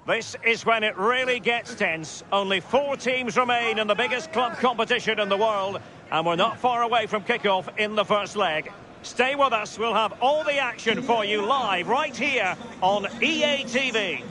This is when it really gets tense. Only 4 teams remain in the biggest club competition in the world, and we're not far away from kickoff in the first leg. Stay with us, we'll have all the action for you live right here on EA TV.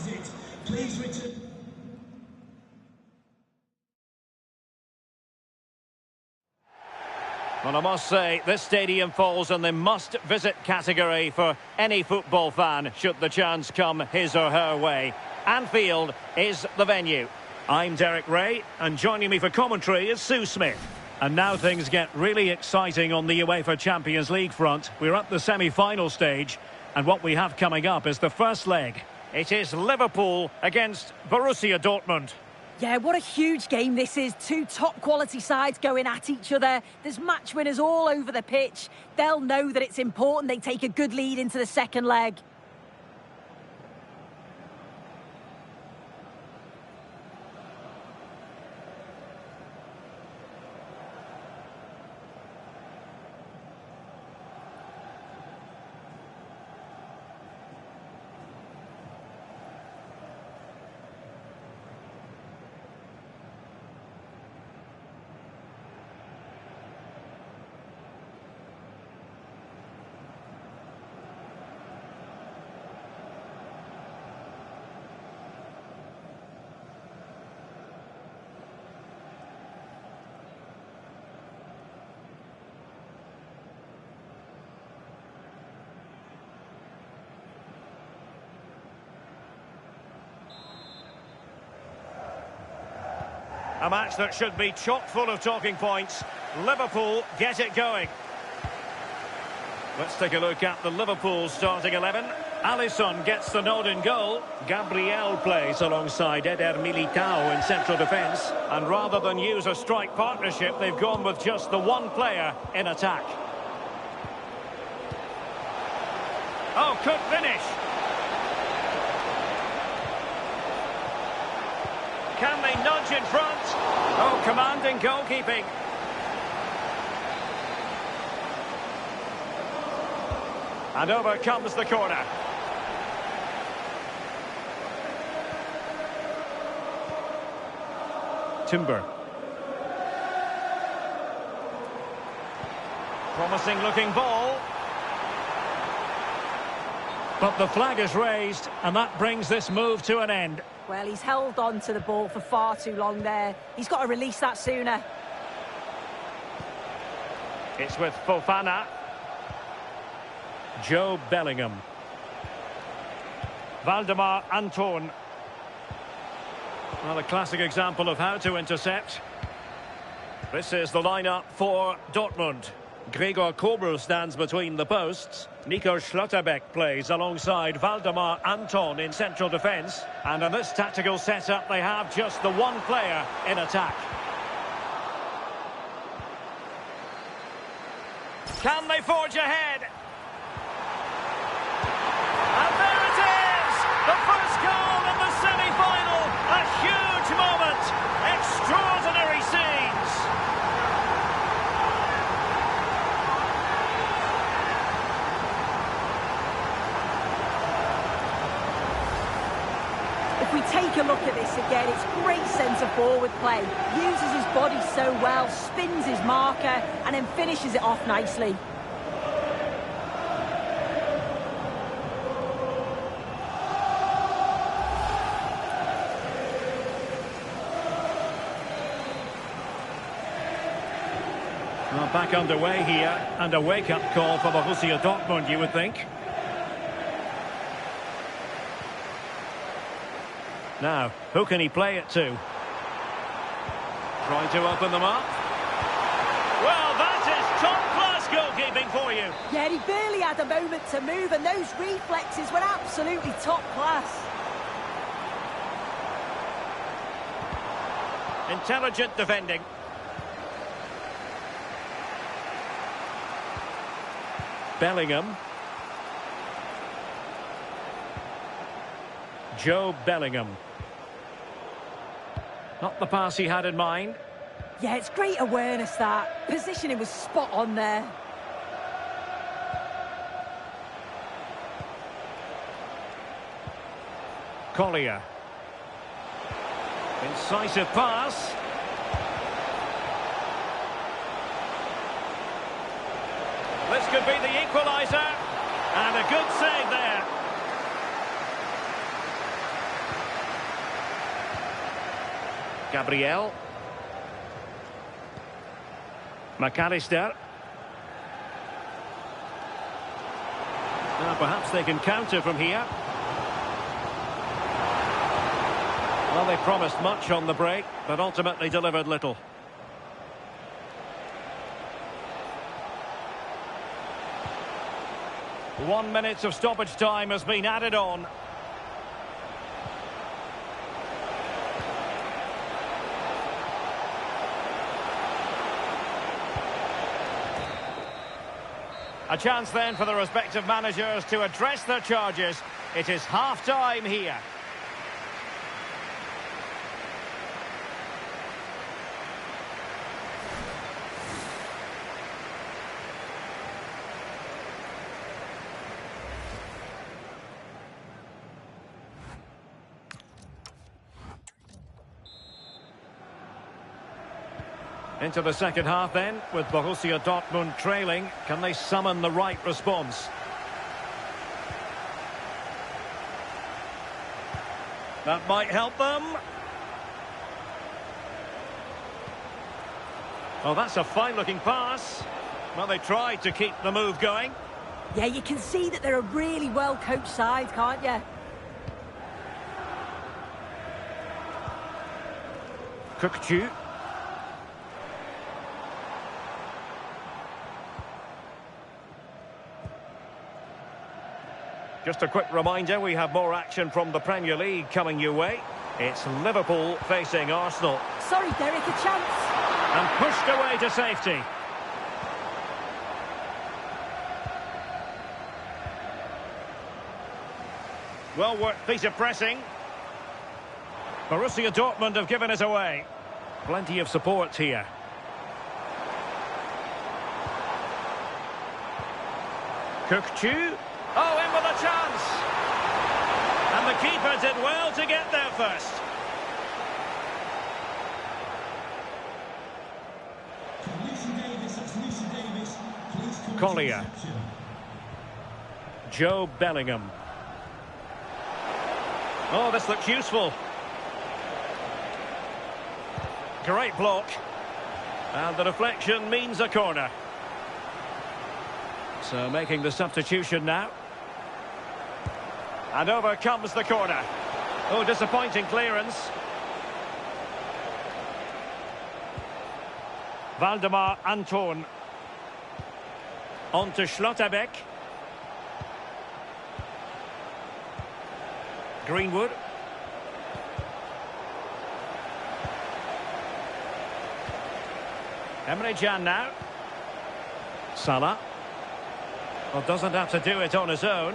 Well, I must say, this stadium falls in the must-visit category for any football fan, should the chance come his or her way. Anfield is the venue. I'm Derek Ray, and joining me for commentary is Sue Smith. And now things get really exciting on the UEFA Champions League front. We're at the semi-final stage, and what we have coming up is the first leg. It is Liverpool against Borussia Dortmund. Yeah, what a huge game this is. 2 top-quality sides going at each other. There's match winners all over the pitch. They'll know that it's important they take a good lead into the second leg. A match that should be chock full of talking points. Liverpool get it going. Let's take a look at the Liverpool starting 11. Alisson gets the nod in goal. Gabriel plays alongside Eder Militao in central defence. And rather than use a strike partnership, they've gone with just the one player in attack. Oh, could finish. Can they nudge in front? Oh, commanding goalkeeping. And over comes the corner. Timber. Promising looking ball. But the flag is raised, and that brings this move to an end. Well, he's held on to the ball for far too long there. He's got to release that sooner. It's with Fofana. Joe Bellingham. Valdemar Anton. Well, a classic example of how to intercept. This is the lineup for Dortmund. Gregor Kobel stands between the posts. Nico Schlotterbeck plays alongside Valdemar Anton in central defence. And in this tactical setup, they have just the one player in attack. Can they forge ahead? And there it is! The first goal in the semi-final! A huge moment! Extraordinary scenes! If we take a look at this again, it's great centre-forward play. Uses his body so well, spins his marker, and then finishes it off nicely. Well, back underway here, and a wake-up call for Borussia Dortmund, you would think. Now, who can he play it to? Trying to open them up. Well, that is top-class goalkeeping for you. Yeah, he barely had a moment to move, and those reflexes were absolutely top-class. Intelligent defending. Bellingham. Joe Bellingham. Not the pass he had in mind. Yeah, it's great awareness, that. Positioning was spot on there. Collier. Incisive pass. This could be the equaliser. And a good save there. Gabriel. McAllister. Now perhaps they can counter from here. Well, they promised much on the break, but ultimately delivered little. One minute of stoppage time has been added on. A chance then for the respective managers to address their charges. It is half-time here. Into the second half then, with Borussia Dortmund trailing. Can they summon the right response? That might help them. Oh, that's a fine-looking pass. Well, they tried to keep the move going. Yeah, you can see that they're a really well-coached side, can't you? Kukçu. Just a quick reminder, we have more action from the Premier League coming your way. It's Liverpool facing Arsenal. Sorry, Derek, a chance. And pushed away to safety. Well-worked piece of pressing. Borussia Dortmund have given it away. Plenty of support here. Kukçu. Oh, in with a chance. And the keeper did well to get there first. Collier. Joe Bellingham. Oh, this looks useful. Great block. And the deflection means a corner. So making the substitution now. And over comes the corner. Oh, disappointing clearance. Waldemar Anton. On to Schlotterbeck. Greenwood. Emre Can now. Salah. Well, doesn't have to do it on his own.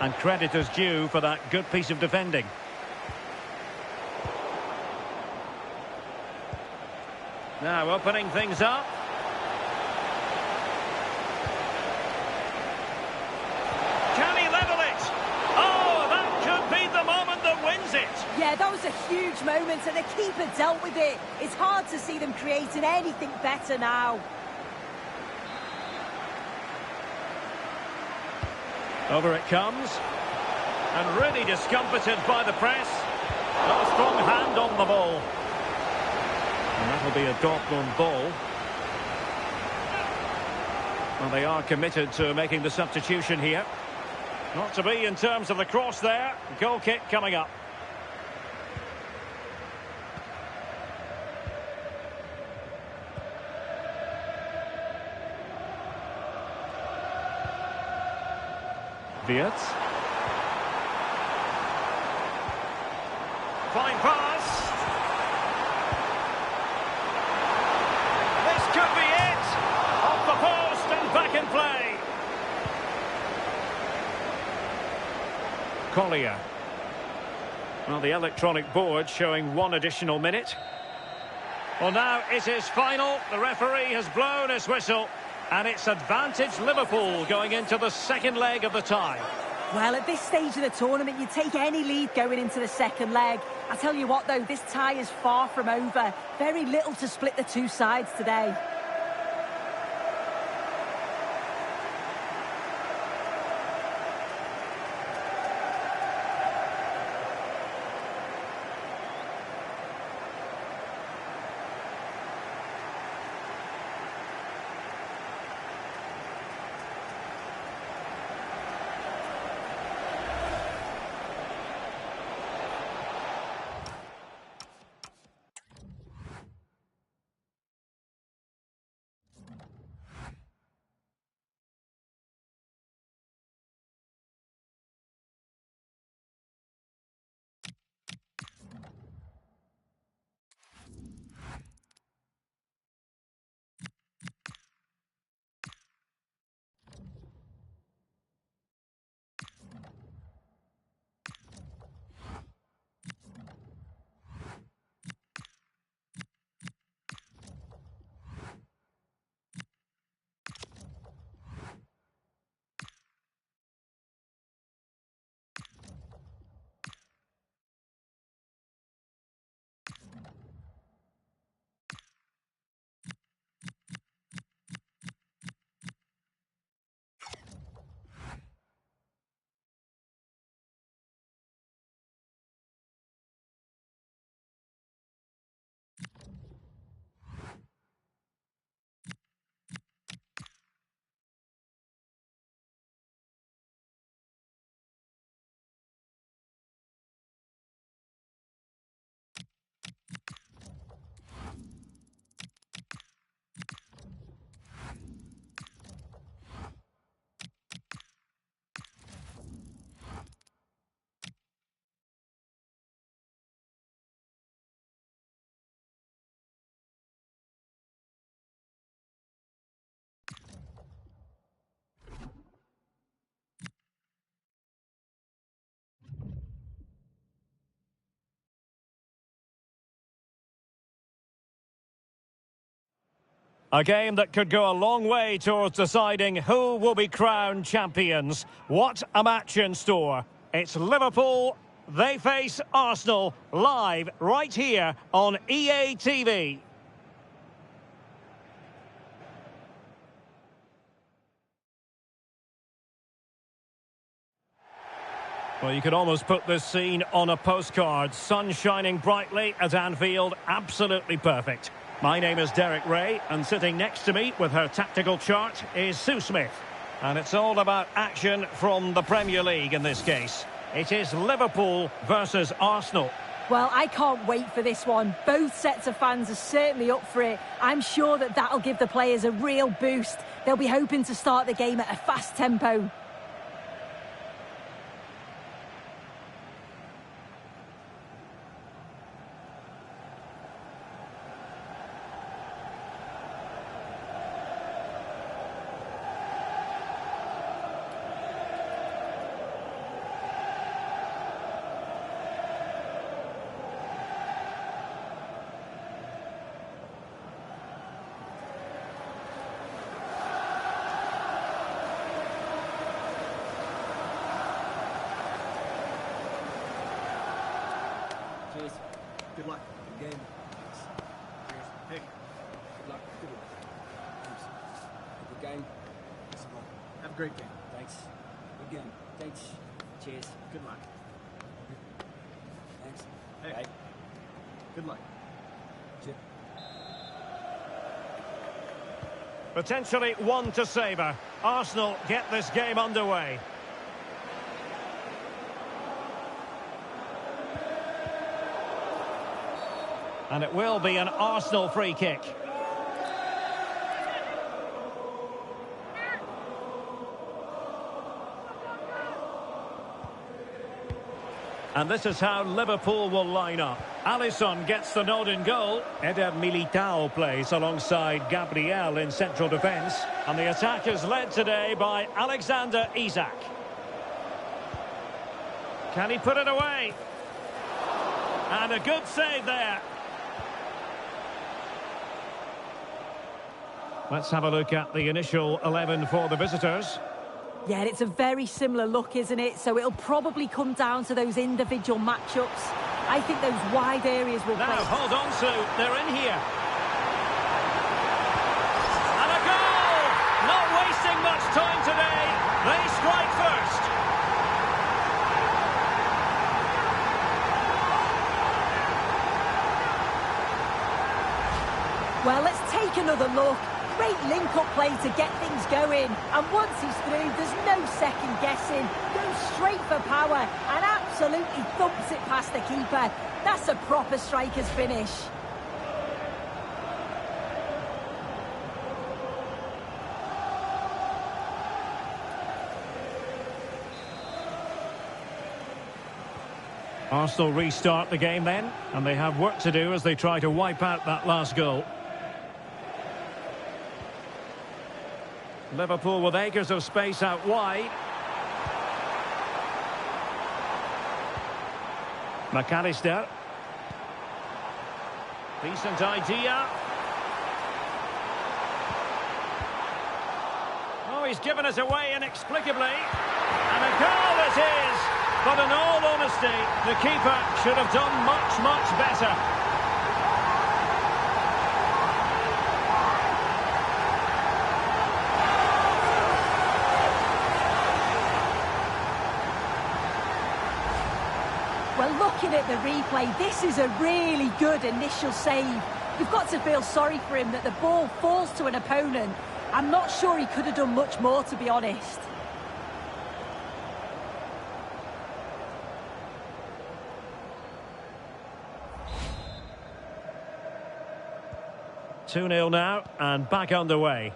And credit is due for that good piece of defending. Now opening things up. Can he level it? Oh, that could be the moment that wins it. Yeah, that was a huge moment and the keeper dealt with it. It's hard to see them creating anything better now. Over it comes. And really discomfited by the press. No strong hand on the ball. And that'll be a Dortmund ball. Well, they are committed to making the substitution here. Not to be in terms of the cross there. Goal kick coming up. Wirtz. Fine pass. This could be it. Off the post and back in play. Collier. Well, the electronic board showing one additional minute. Well, now it is final. The referee has blown his whistle. And it's advantage Liverpool going into the second leg of the tie. Well, at this stage of the tournament, you take any lead going into the second leg. I tell you what, though, this tie is far from over. Very little to split the two sides today. A game that could go a long way towards deciding who will be crowned champions. What a match in store. It's Liverpool, they face Arsenal, live right here on EA TV. Well, you could almost put this scene on a postcard. Sun shining brightly at Anfield, absolutely perfect. My name is Derek Ray, and sitting next to me with her tactical chart is Sue Smith. And it's all about action from the Premier League in this case. It is Liverpool versus Arsenal. Well, I can't wait for this one. Both sets of fans are certainly up for it. I'm sure that that'll give the players a real boost. They'll be hoping to start the game at a fast tempo. Cheers. Good luck. Good game. Cheers. Hey. Good luck. Good luck. Thanks. Good game. Thanks a lot. Have a great game. Thanks. Good game. Thanks. Cheers. Good luck. Thanks. Hey. Bye. Good luck. Cheers. Potentially one to savour. Arsenal get this game underway. And it will be an Arsenal free kick. And this is how Liverpool will line up. Alisson gets the nod in goal. Eder Militao plays alongside Gabriel in central defence. And the attack is led today by Alexander Isak. Can he put it away? And a good save there. Let's have a look at the initial 11 for the visitors. Yeah, it's a very similar look, isn't it? So it'll probably come down to those individual matchups. I think those wide areas will now, play. hold on, Sue. They're in here. And a goal! Not wasting much time today. They strike first. Well, let's take another look. Great link-up play to get things going. And once he's through, there's no second guessing. Goes straight for power and absolutely thumps it past the keeper. That's a proper striker's finish. Arsenal restart the game then, and they have work to do as they try to wipe out that last goal. Liverpool with acres of space out wide. McAllister. Decent idea. Oh, he's given us away inexplicably. And a goal it is. But in all honesty, the keeper should have done much, much better. Well, looking at the replay, this is a really good initial save. You've got to feel sorry for him that the ball falls to an opponent. I'm not sure he could have done much more, to be honest. Two-nil now, and back underway.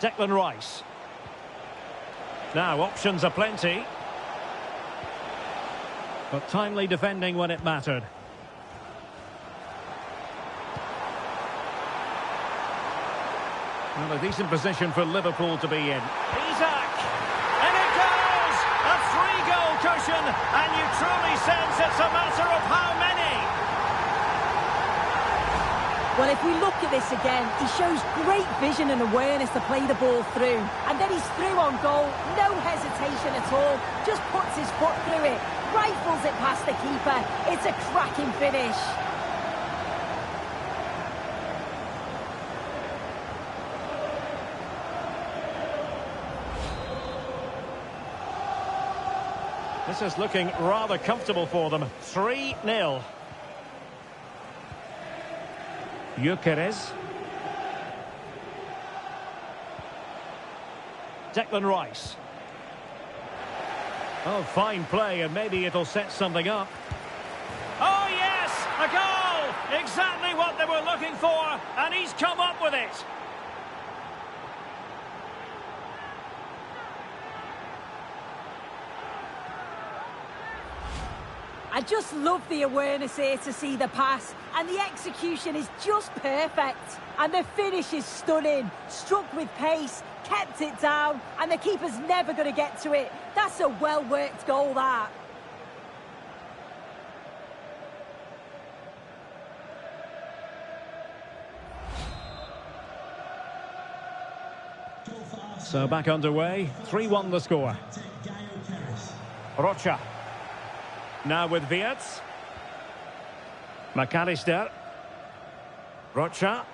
Declan Rice. Now, options are plenty. But timely defending when it mattered. Well, a decent position for Liverpool to be in. Isak! And it goes! A 3-goal cushion, and you truly sense it's a matter of how many. Well, if we look at this again, he shows great vision and awareness to play the ball through. And then he's through on goal, no hesitation at all, just puts his foot through it, rifles it past the keeper. It's a cracking finish. This is looking rather comfortable for them. 3-0. Gyökeres. Declan Rice. Oh, fine play, and maybe it'll set something up. Oh, yes! A goal! Exactly what they were looking for, and he's come up with it. I just love the awareness here to see the pass, and the execution is just perfect. And the finish is stunning. Struck with pace, kept it down, and the keeper's never going to get to it. That's a well-worked goal, that. So back underway, 3-1 the score. Rocha. Now with Wirtz. McAllister. Rocha.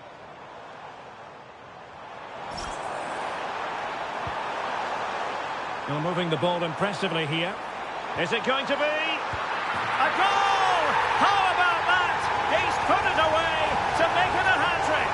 Well, moving the ball impressively here. Is it going to be a goal? How about that? He's put it away to make it a hat-trick.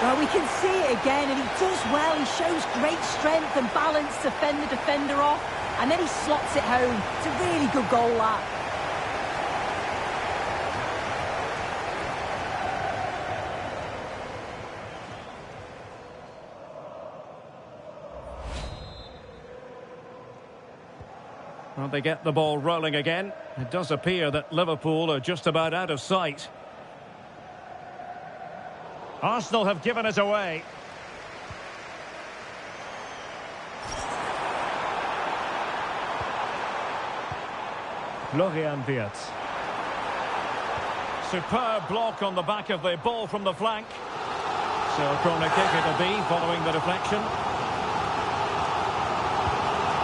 Well, we can see it again, and he does well. He shows great strength and balance to fend the defender off, and then he slots it home. It's a really good goal, that. Well, they get the ball rolling again. It does appear that Liverpool are just about out of sight. Arsenal have given it away. Florian Wirtz. superb block on the back of the ball from the flank. So a corner kick it'll be following the deflection.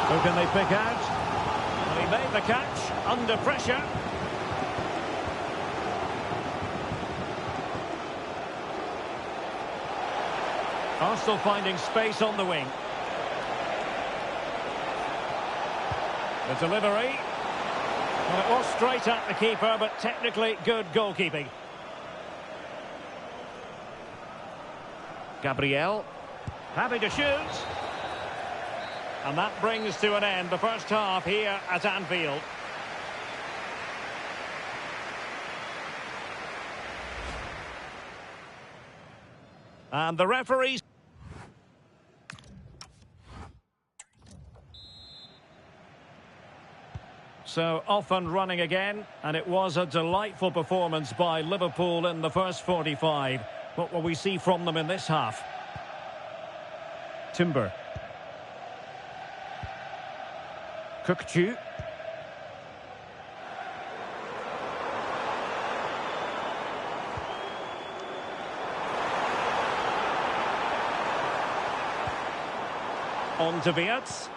Who can they pick out? Well, he made the catch under pressure. Arsenal finding space on the wing. The delivery. Well, it was straight at the keeper, but technically good goalkeeping. Gabriel, happy to shoot. And that brings to an end the first half here at Anfield. And the referees... So off and running again, and it was a delightful performance by Liverpool in the first 45. What will we see from them in this half? Timber. Cookchu. On to Viets.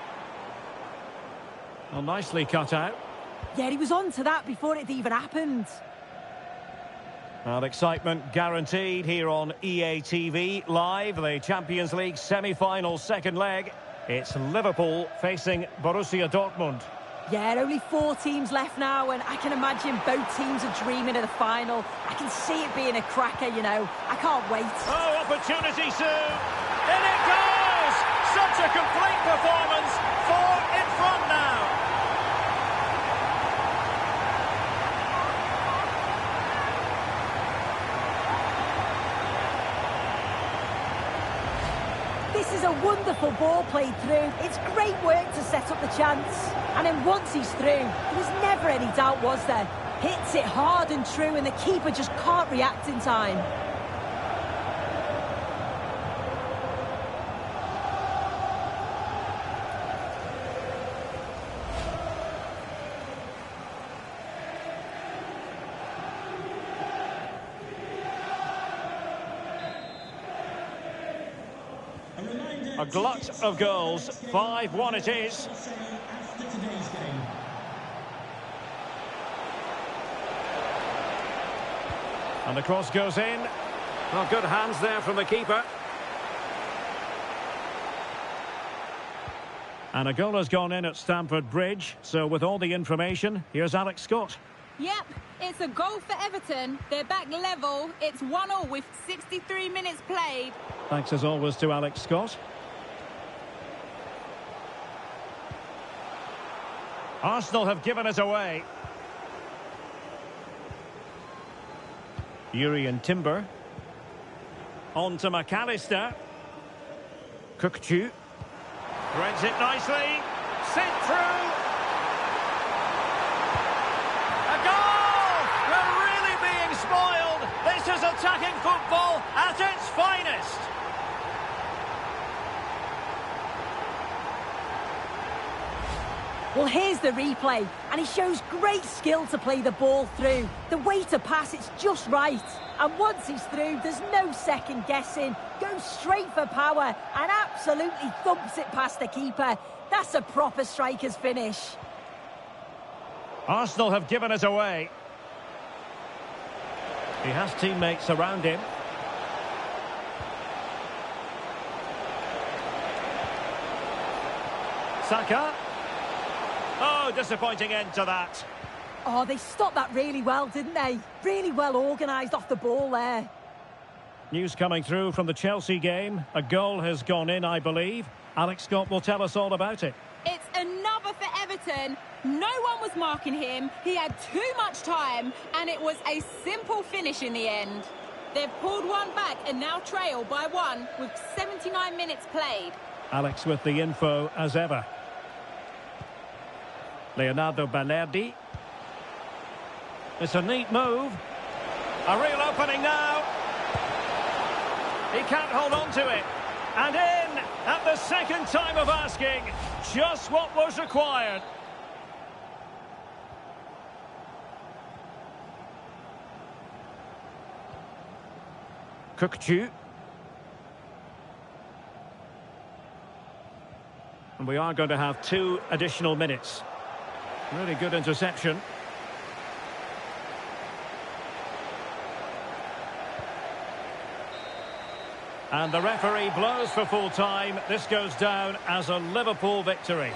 Well, nicely cut out. Yeah, he was on to that before it even happened. Well, excitement guaranteed here on EA TV Live, the Champions League semi-final second leg. It's Liverpool facing Borussia Dortmund. Yeah, only 4 teams left now, and I can imagine both teams are dreaming of the final. I can see it being a cracker, you know. I can't wait. Oh, opportunity soon. In it goes! Such a complete performance. 4 in front now. This is a wonderful ball played through. It's great work to set up the chance. And then once he's through, there was never any doubt, was there? Hits it hard and true, and the keeper just can't react in time. A glut of goals, 5-1 it is. And the cross goes in. Well, good hands there from the keeper. And a goal has gone in at Stamford Bridge. So with all the information, here's Alex Scott. Yep, it's a goal for Everton. They're back level. It's 1-1 with 63 minutes played. Thanks as always to Alex Scott. Arsenal have given it away. Yuri and Timber. On to McAllister. Cookchu. Threads it nicely. Sent through. A goal! We're really being spoiled. This is attacking football at its finest. Well, here's the replay, and he shows great skill to play the ball through. The way to pass, it's just right. And once he's through, there's no second guessing. Goes straight for power and absolutely thumps it past the keeper. That's a proper striker's finish. Arsenal have given it away. He has teammates around him. Saka. Oh, disappointing end to that. Oh, they stopped that really well, didn't they? Really well organised off the ball there. News coming through from the Chelsea game. A goal has gone in, I believe. Alex Scott will tell us all about it. It's another for Everton. No one was marking him. He had too much time, and it was a simple finish in the end. They've pulled one back and now trail by 1 with 79 minutes played. Alex with the info as ever. Leonardo Balerdi. It's a neat move. A real opening now. He can't hold on to it. And in at the second time of asking. Just what was required. Kukcu. And we are going to have 2 additional minutes. Really good interception. And the referee blows for full time. This goes down as a Liverpool victory.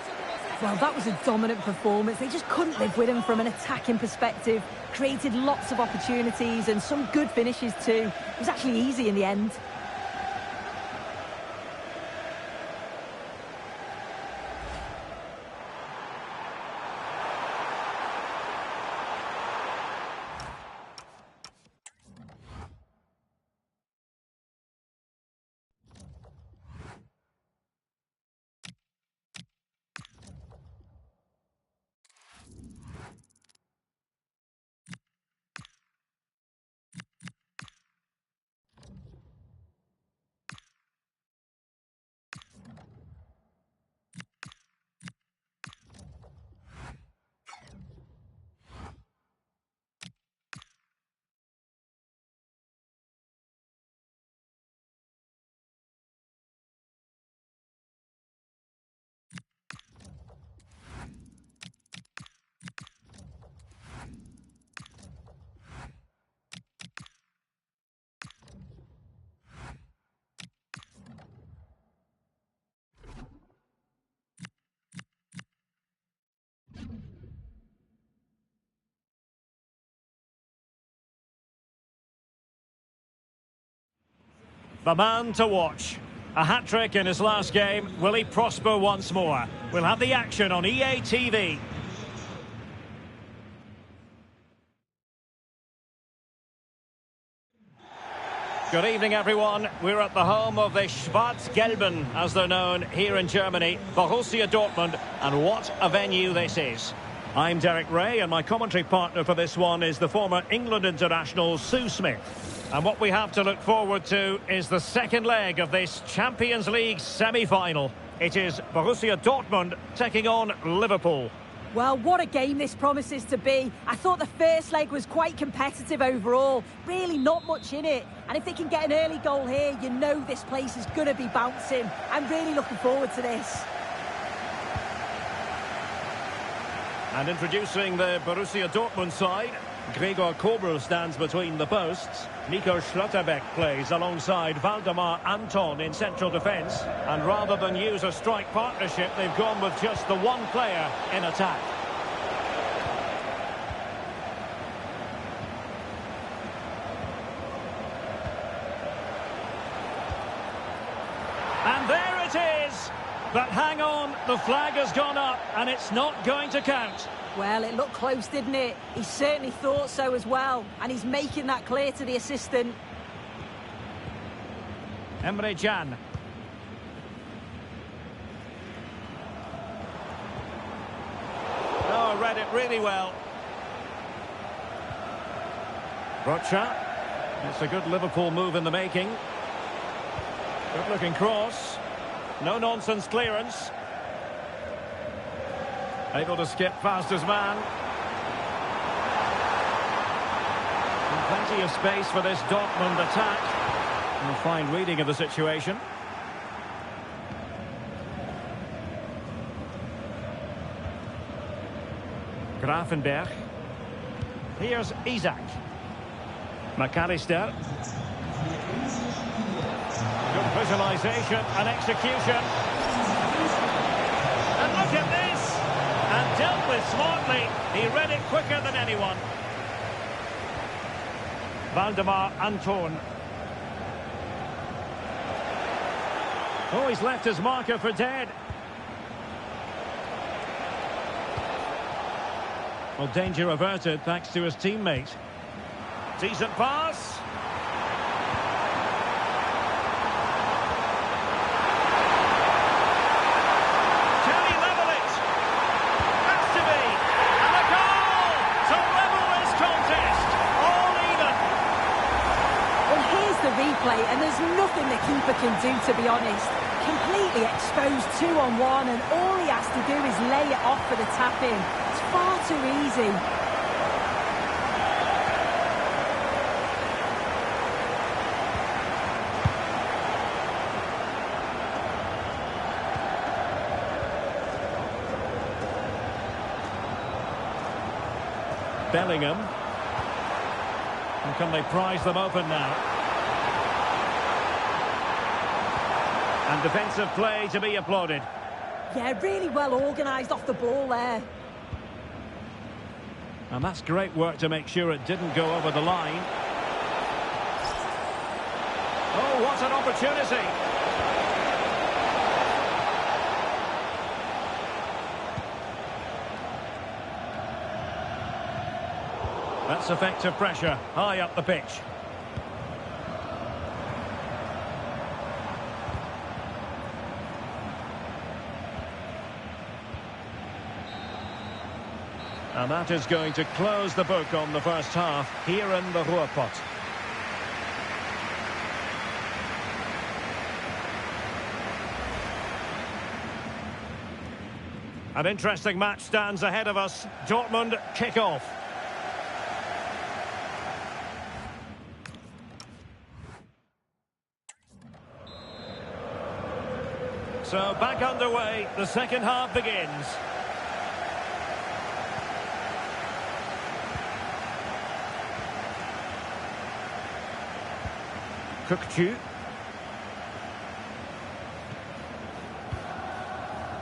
Well, that was a dominant performance. They just couldn't live with him from an attacking perspective. Created lots of opportunities and some good finishes too. It was actually easy in the end. The man to watch. A hat-trick in his last game. Will he prosper once more? We'll have the action on EA TV. Good evening, everyone. We're at the home of the Schwarz-Gelben, as they're known here in Germany, Borussia Dortmund, and what a venue this is. I'm Derek Ray, and my commentary partner for this one is the former England international Sue Smith. And what we have to look forward to is the second leg of this Champions League semi-final. It is Borussia Dortmund taking on Liverpool. Well, what a game this promises to be. I thought the first leg was quite competitive overall. Really not much in it. And if they can get an early goal here, you know this place is going to be bouncing. I'm really looking forward to this. And introducing the Borussia Dortmund side, Gregor Kobel stands between the posts. Nico Schlotterbeck plays alongside Waldemar Anton in central defence. And rather than use a strike partnership, they've gone with just the one player in attack. And there it is! But hang on, the flag has gone up and it's not going to count. Well, it looked close, didn't it? He certainly thought so as well. And he's making that clear to the assistant. Emre Can. Oh, read it really well. Rocha. It's a good Liverpool move in the making. Good looking cross. No nonsense clearance. Able to skip past his man. And plenty of space for this Dortmund attack. And a fine reading of the situation. Grafenberg. Here's Isaac. McAllister. Good visualisation and execution. And look at this! And dealt with smartly. He read it quicker than anyone. Waldemar Anton. Oh, he's left his marker for dead. Well, danger averted thanks to his teammate. Decent pass. And there's nothing the keeper can do, to be honest. Completely exposed 2-on-1, and all he has to do is lay it off for the tap-in. It's far too easy. Bellingham. And can they prise them open now? And defensive play to be applauded. Yeah, really well organised off the ball there. And that's great work to make sure it didn't go over the line. Oh, what an opportunity! That's effective pressure, high up the pitch. And that is going to close the book on the first half here in the Ruhrpott. An interesting match stands ahead of us. Dortmund kick off. So back underway, the second half begins. Kukçu.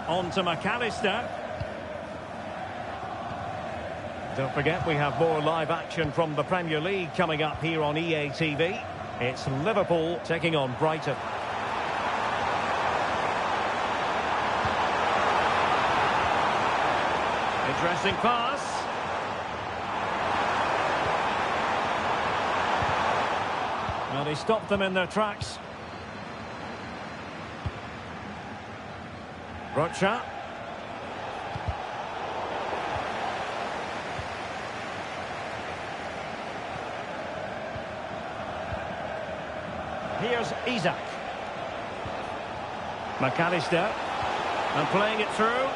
On to McAllister. Don't forget we have more live action from the Premier League coming up here on EA TV. It's Liverpool taking on Brighton. Interesting pass. Well, he stopped them in their tracks. Rocha. Here's Isak. McAllister. And playing it through.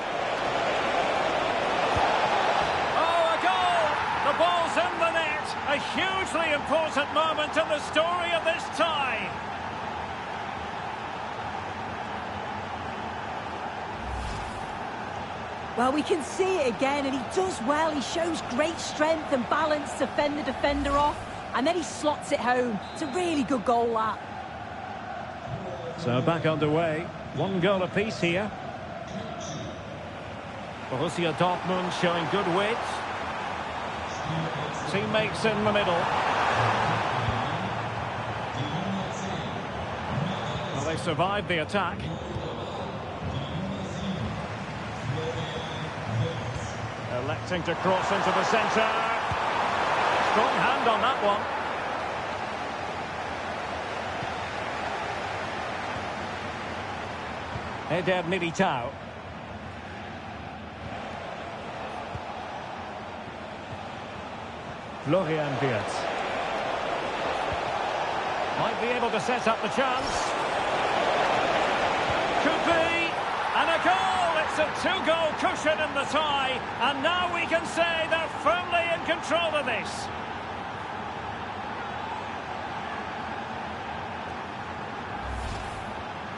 The ball's in the net. A hugely important moment in the story of this tie. Well, we can see it again, and he does well. He shows great strength and balance to fend the defender off, and then he slots it home. It's a really good goal, that. So back underway. One goal apiece here. Borussia Dortmund showing good wit. Teammates in the middle. Well, they survived the attack. Electing to cross into the centre. Strong hand on that one. Eder Militao. Florian Wirtz. Might be able to set up the chance. Could be. And a goal! It's a two-goal cushion in the tie. And now we can say they're firmly in control of this.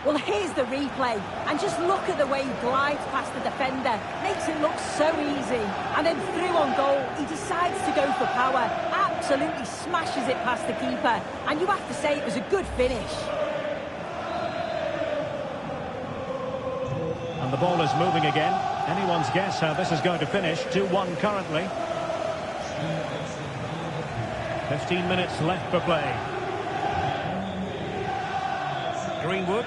Well, here's the replay, and just look at the way he glides past the defender. Makes it look so easy. And then through on goal, he decides to go for power. Absolutely smashes it past the keeper. And you have to say it was a good finish. And the ball is moving again. Anyone's guess how this is going to finish. 2-1 currently. 15 minutes left for play. Greenwood.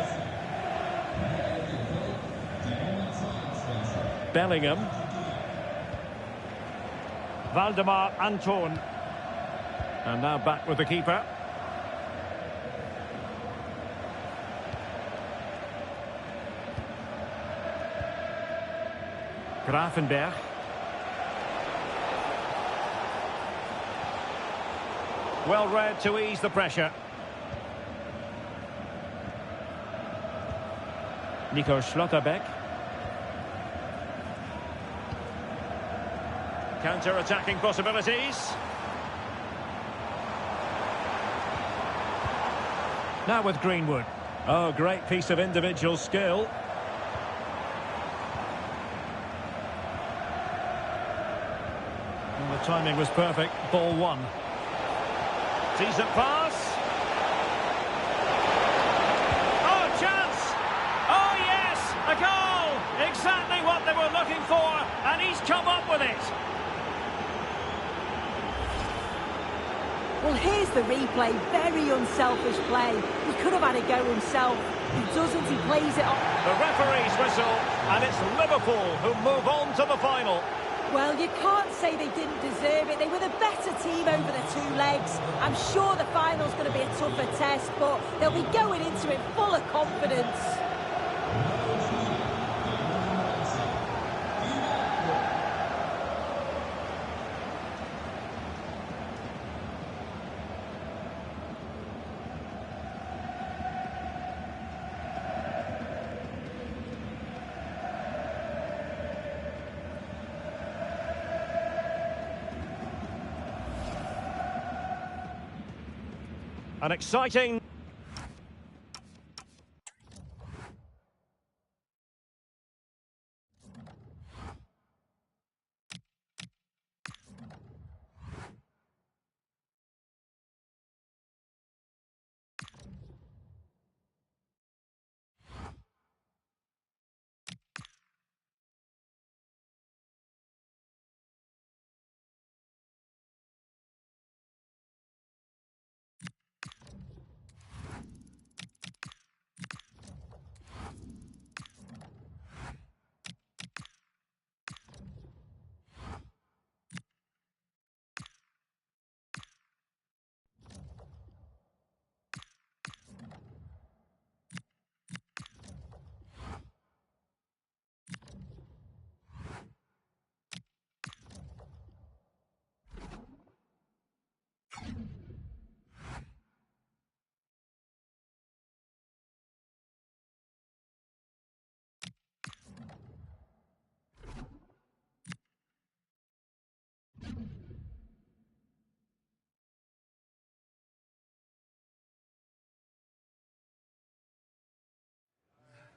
Bellingham. Valdemar Anton. And now back with the keeper. Grafenberg. Well read to ease the pressure. Nico Schlotterbeck. Counter-attacking possibilities. Now with Greenwood. Oh, great piece of individual skill. And the timing was perfect. Ball one. Decent pass. Oh, chance! Oh, yes! A goal! Exactly what they were looking for, and he's come up with it. Well, here's the replay. Very unselfish play. He could have had a go himself. He doesn't, he plays it off. The referee's whistle, and it's Liverpool who move on to the final. Well, you can't say they didn't deserve it. They were the better team over the two legs. I'm sure the final's going to be a tougher test, but they'll be going into it full of confidence. An exciting...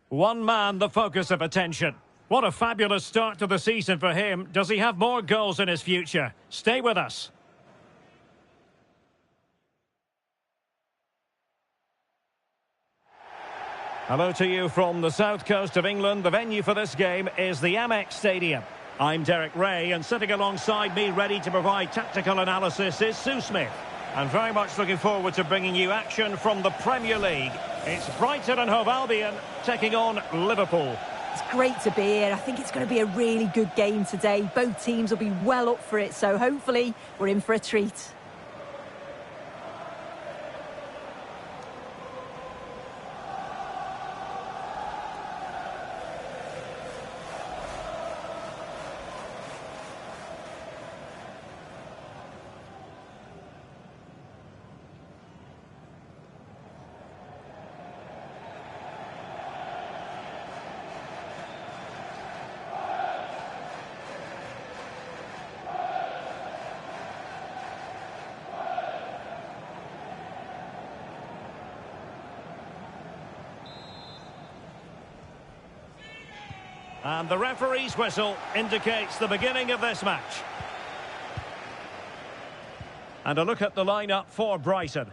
One man, the focus of attention. What a fabulous start to the season for him. Does he have more goals in his future? Stay with us. Hello to you from the south coast of England. The venue for this game is the Amex Stadium. I'm Derek Ray, and sitting alongside me ready to provide tactical analysis is Sue Smith. I'm very much looking forward to bringing you action from the Premier League. It's Brighton and Hove Albion taking on Liverpool. It's great to be here. I think it's going to be a really good game today. Both teams will be well up for it, so hopefully we're in for a treat. And the referee's whistle indicates the beginning of this match. And a look at the lineup for Brighton.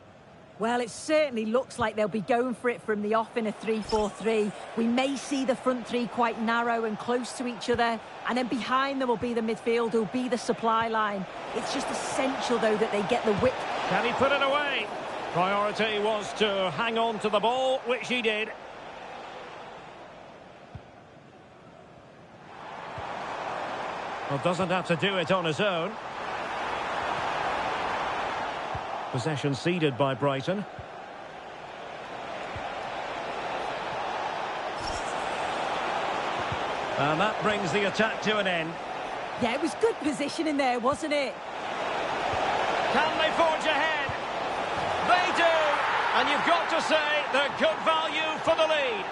Well, it certainly looks like they'll be going for it from the off in a 3-4-3. We may see the front three quite narrow and close to each other, and then behind them will be the midfield, will be the supply line. It's just essential, though, that they get the width. Can he put it away? Priority was to hang on to the ball, which he did. Well, doesn't have to do it on his own. Possession ceded by Brighton. And that brings the attack to an end. Yeah, it was good positioning there, wasn't it? Can they forge ahead? They do! And you've got to say they're good value for the lead.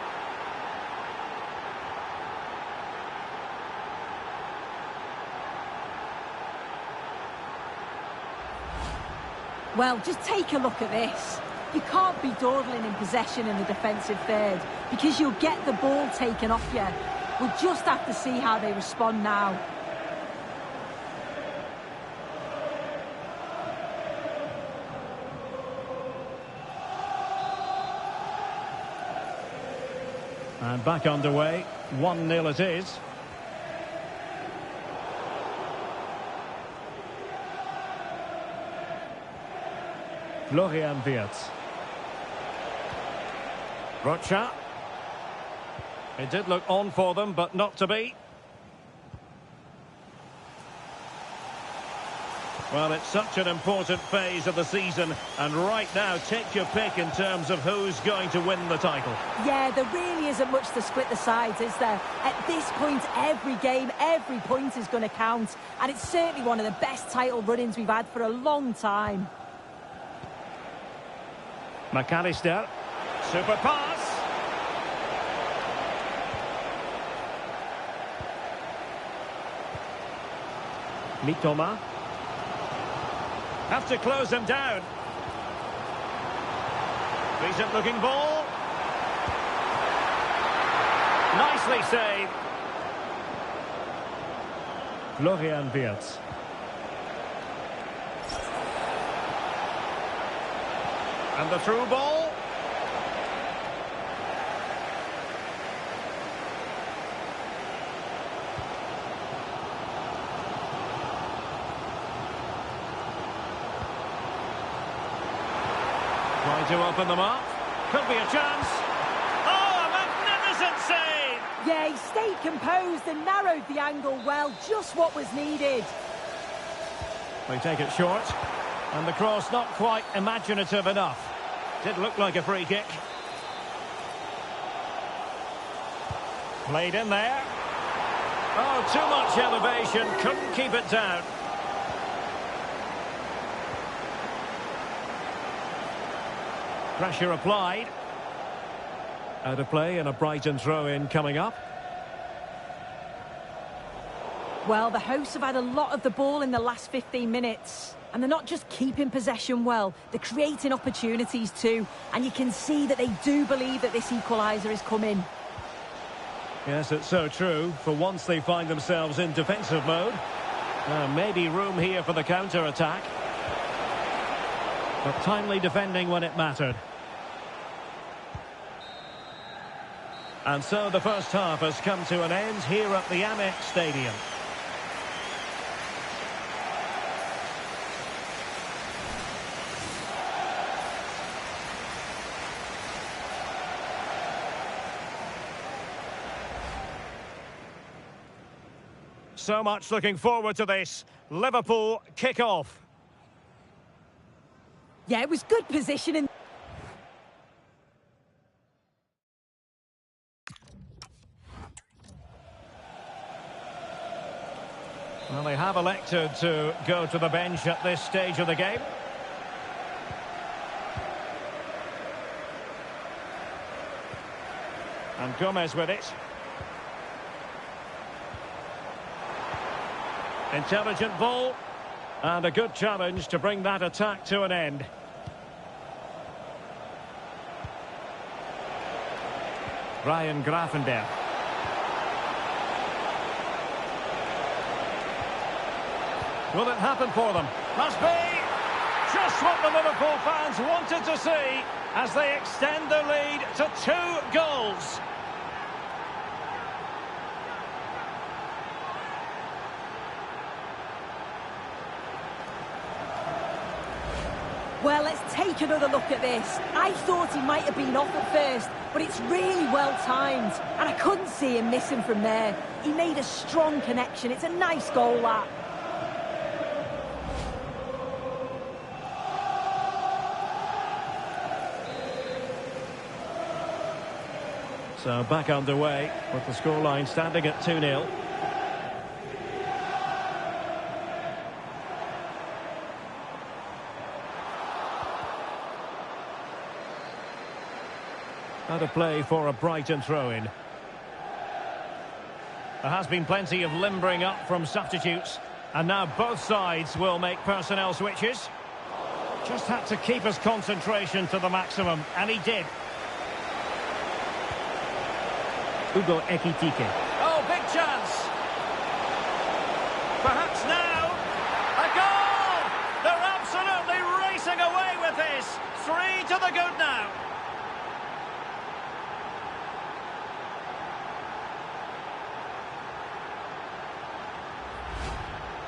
Well, just take a look at this. You can't be dawdling in possession in the defensive third because you'll get the ball taken off you. We'll just have to see how they respond now. And back underway. 1-0 it is. Florian Wirtz. Rocha. It did look on for them, but not to be. Well, it's such an important phase of the season, and right now, take your pick in terms of who's going to win the title. Yeah, there really isn't much to split the sides, is there? At this point, every game, every point is going to count, and it's certainly one of the best title run-ins we've had for a long time. McAllister. Super pass. Mitoma. Have to close them down. Decent looking ball. Nicely saved. Florian Wirtz. And the through ball. Trying to open them up. Could be a chance. Oh, a magnificent save! Yeah, he stayed composed and narrowed the angle well. Just what was needed. They take it short. And the cross not quite imaginative enough. Did look like a free kick. Played in there. Oh, too much elevation. Couldn't keep it down. Pressure applied. Out of play and a Brighton throw-in coming up. Well, the hosts have had a lot of the ball in the last 15 minutes. And they're not just keeping possession well, they're creating opportunities too. And you can see that they do believe that this equaliser is coming. Yes, it's so true. For once they find themselves in defensive mode. Maybe room here for the counter-attack. But timely defending when it mattered. And so the first half has come to an end here at the Amex Stadium. So much looking forward to this. Liverpool kick-off. Yeah, it was good positioning. Well, they have elected to go to the bench at this stage of the game. And Gomez with it. Intelligent ball. And a good challenge to bring that attack to an end. Ryan Gravenberch. Will it happen for them? Must be! Just what the Liverpool fans wanted to see as they extend their lead to 2 goals. Well, let's take another look at this. I thought he might have been off at first, but it's really well timed. And I couldn't see him missing from there. He made a strong connection. It's a nice goal, that. So back underway with the scoreline standing at 2-0. Out of play for a Brighton throw-in. There has been plenty of limbering up from substitutes. And now both sides will make personnel switches. Just had to keep his concentration to the maximum, and he did. Hugo Ekitike. Oh, big chance. Perhaps now. A goal! They're absolutely racing away with this. 3 to the good now.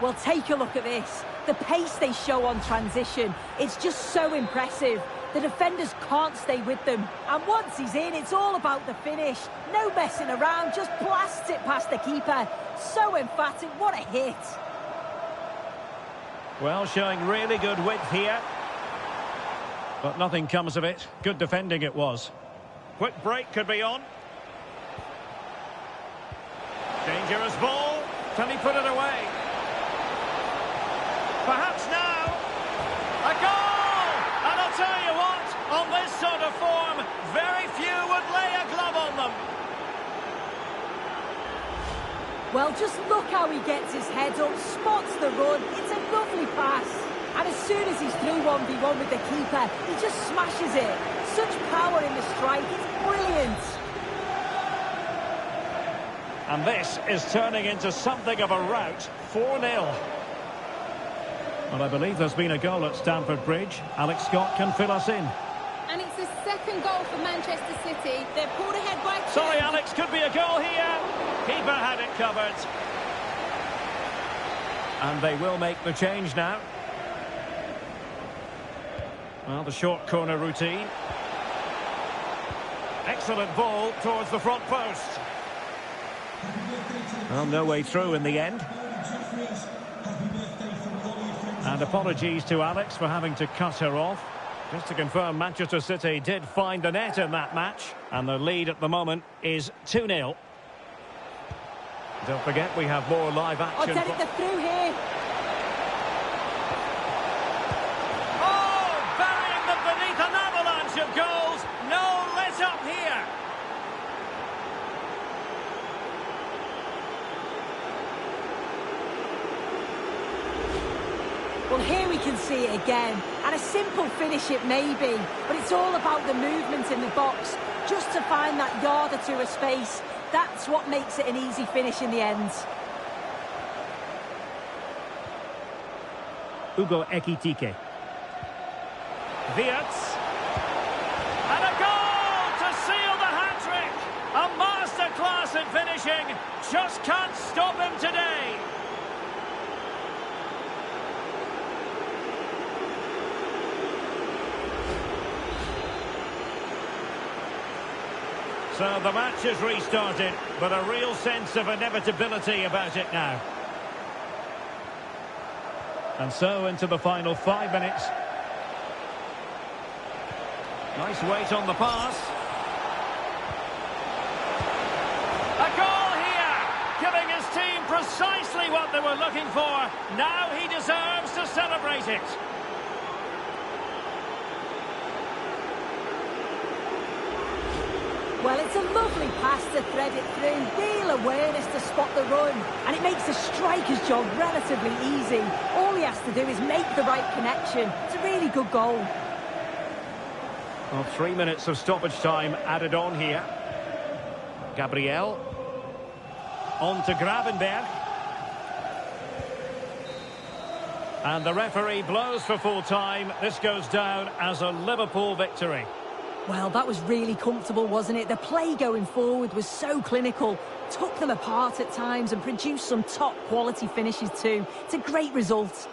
Well, take a look at this. The pace they show on transition, it's just so impressive. The defenders can't stay with them. And once he's in, it's all about the finish. No messing around, just blasts it past the keeper. So emphatic, what a hit. Well, showing really good width here. But nothing comes of it. Good defending it was. Quick break could be on. Dangerous ball. Can he put it away? Perhaps now. A goal! And I'll tell you what, on this sort of form, very few would lay a glove on them. Well, just look how he gets his head up, spots the run. It's a lovely pass. And as soon as he's through 1v1 with the keeper, he just smashes it. Such power in the strike, it's brilliant. And this is turning into something of a rout, 4-0. Well, I believe there's been a goal at Stamford Bridge. Alex Scott can fill us in. And it's the second goal for Manchester City. They're pulled ahead by 2. Sorry, Alex, could be a goal here. Keeper had it covered. And they will make the change now. Well, the short corner routine. Excellent ball towards the front post. Well, no way through in the end. And apologies to Alex for having to cut her off. Just to confirm, Manchester City did find the net in that match. And their lead at the moment is 2-0. Don't forget, we have more live action. Oh, Derek, they're through here. Oh, burying them beneath an avalanche of goals. No let up here. Well, here we can see it again. And a simple finish it may be, but it's all about the movement in the box. Just to find that yard or two of space. That's what makes it an easy finish in the end. Hugo Ekitike. Wirtz. And a goal to seal the hat-trick. A masterclass in finishing. Just can't stop him today. So the match has restarted, but a real sense of inevitability about it now. And so into the final 5 minutes. Nice weight on the pass. A goal here, giving his team precisely what they were looking for. Now he deserves to celebrate it. Well, it's a lovely pass to thread it through. Real awareness to spot the run. And it makes the striker's job relatively easy. All he has to do is make the right connection. It's a really good goal. Well, 3 minutes of stoppage time added on here. Gabriel. On to Gravenberg. And the referee blows for full time. This goes down as a Liverpool victory. Well, that was really comfortable, wasn't it? The play going forward was so clinical. Took them apart at times and produced some top quality finishes too. It's a great result.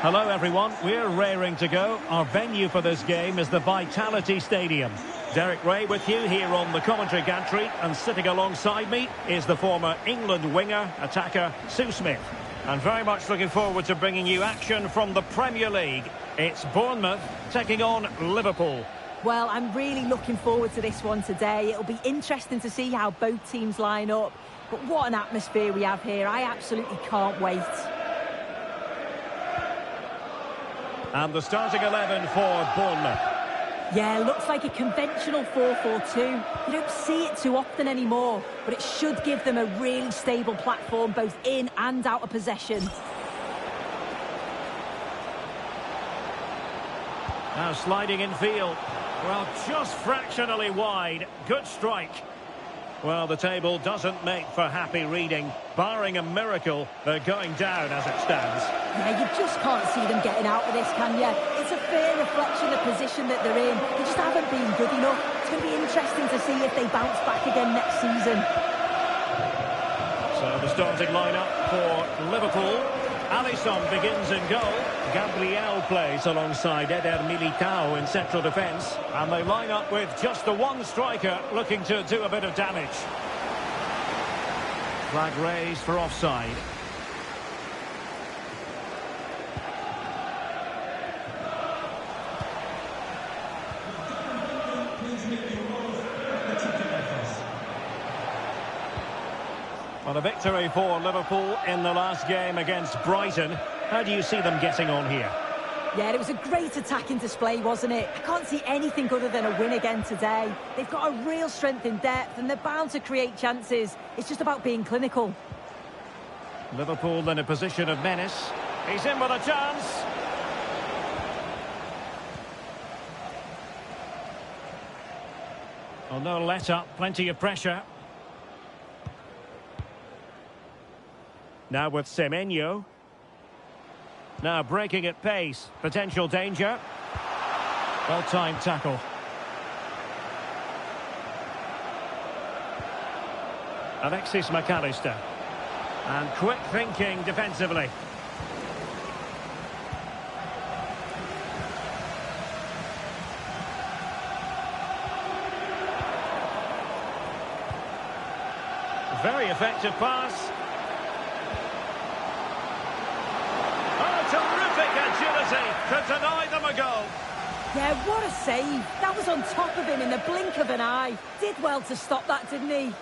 Hello everyone, we're raring to go. Our venue for this game is the Vitality Stadium. Derek Ray with you here on the commentary gantry, and sitting alongside me is the former England winger, attacker Sue Smith. And very much looking forward to bringing you action from the Premier League. It's Bournemouth taking on Liverpool. Well, I'm really looking forward to this one today. It'll be interesting to see how both teams line up. But what an atmosphere we have here. I absolutely can't wait. And the starting 11 for Bournemouth. Yeah, looks like a conventional 4-4-2. You don't see it too often anymore, but it should give them a really stable platform both in and out of possession. Now sliding in field. Well, just fractionally wide. Good strike. Well, the table doesn't make for happy reading. Barring a miracle, they're going down as it stands. Yeah, you just can't see them getting out of this, can you? It's a fair reflection of the position that they're in. They just haven't been good enough. It's going to be interesting to see if they bounce back again next season. So the starting lineup for Liverpool. Alisson begins in goal. Gabriel plays alongside Eder Militao in central defence. And they line up with just the one striker looking to do a bit of damage. Flag raised for offside. Well, a victory for Liverpool in the last game against Brighton. How do you see them getting on here? Yeah, it was a great attacking display, wasn't it? I can't see anything other than a win again today. They've got a real strength in depth and they're bound to create chances. It's just about being clinical. Liverpool in a position of menace. He's in with a chance. Well, no let-up, plenty of pressure. Now with Semenyo. Now breaking at pace. Potential danger. Well-timed tackle. Alexis McAllister. And quick thinking defensively. Very effective pass. Terrific agility to deny them a goal. Yeah, what a save. That was on top of him in the blink of an eye. Did well to stop that, didn't he?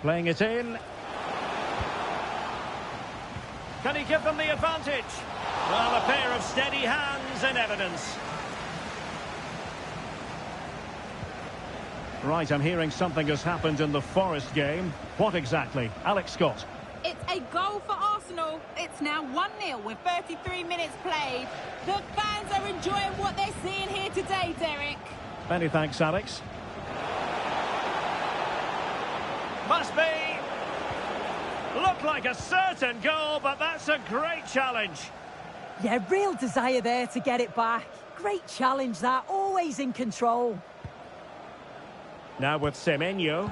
Playing it in. Can he give them the advantage? Well, a pair of steady hands in evidence. Right, I'm hearing something has happened in the Forest game. What exactly? Alex Scott. It's a goal for Arsenal. It's now 1-0 with 33 minutes played. The fans are enjoying what they're seeing here today, Derek. Many thanks, Alex. Must be. Looked like a certain goal, but that's a great challenge. Yeah, real desire there to get it back. Great challenge that, always in control. Now with Semenyo.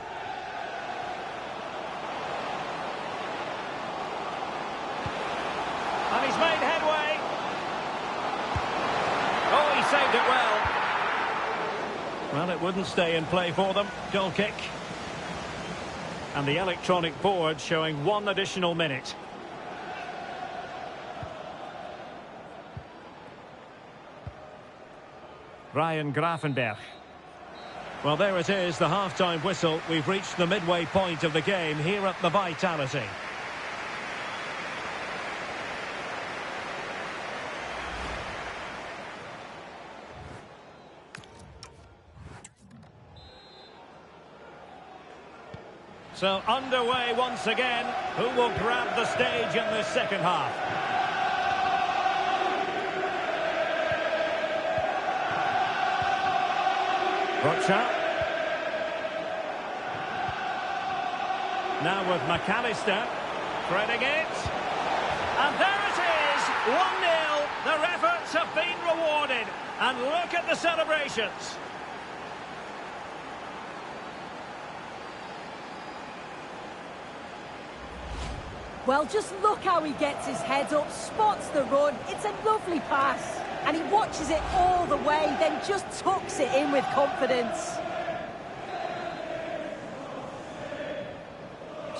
And he's made headway. Oh, he saved it well. Well, it wouldn't stay in play for them. Goal kick. And the electronic board showing 1 additional minute. Ryan Gravenberch. Well, there it is, the half-time whistle. We've reached the midway point of the game here at the Vitality. So underway once again. Who will grab the stage in this second half? Rocha. Now with McAllister, threading it. And there it is, 1-0. Their efforts have been rewarded. And look at the celebrations. Well, just look how he gets his head up, spots the run. It's a lovely pass. And he watches it all the way, then just tucks it in with confidence.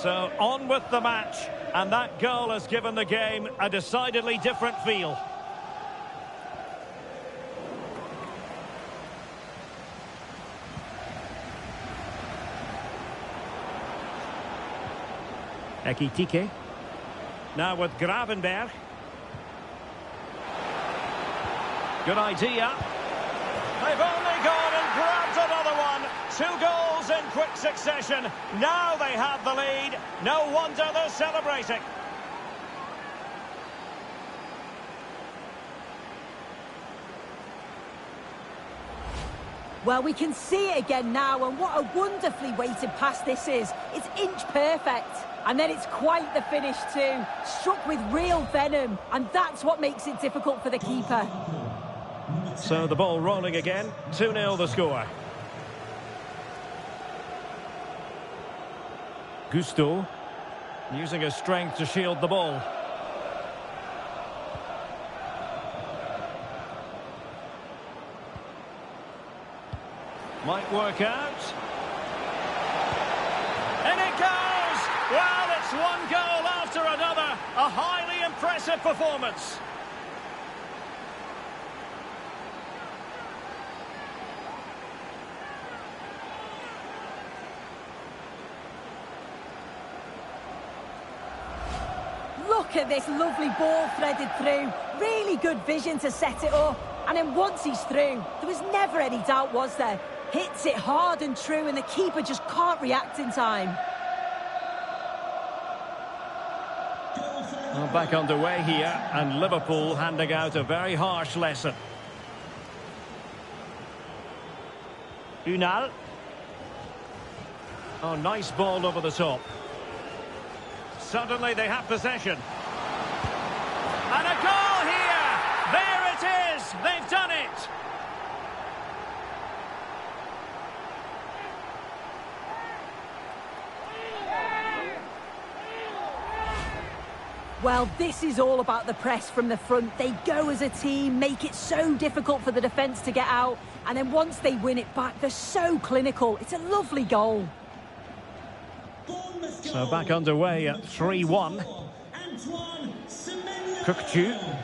So, on with the match. And that goal has given the game a decidedly different feel. Ekitike. Now with Gravenberg. Good idea. They've only gone and grabbed another one. 2 goals in quick succession. Now they have the lead. No wonder they're celebrating. Well, we can see it again now, and what a wonderfully weighted pass this is. It's inch perfect. And then it's quite the finish too. Struck with real venom, and that's what makes it difficult for the keeper. So the ball rolling again. 2-0 the score. Gusto using his strength to shield the ball. Might work out. And it goes! Well, it's one goal after another. A highly impressive performance. Look at this lovely ball threaded through. Really good vision to set it up. And then once he's through, there was never any doubt, was there? Hits it hard and true, and the keeper just can't react in time. Well, back underway here, and Liverpool handing out a very harsh lesson. Unal. Oh, nice ball over the top. Suddenly they have possession. And a goal here! There it is! They've done it! Well, this is all about the press from the front. They go as a team, make it so difficult for the defence to get out, and then once they win it back, they're so clinical. It's a lovely goal. So back underway at 3-1. Kukcu.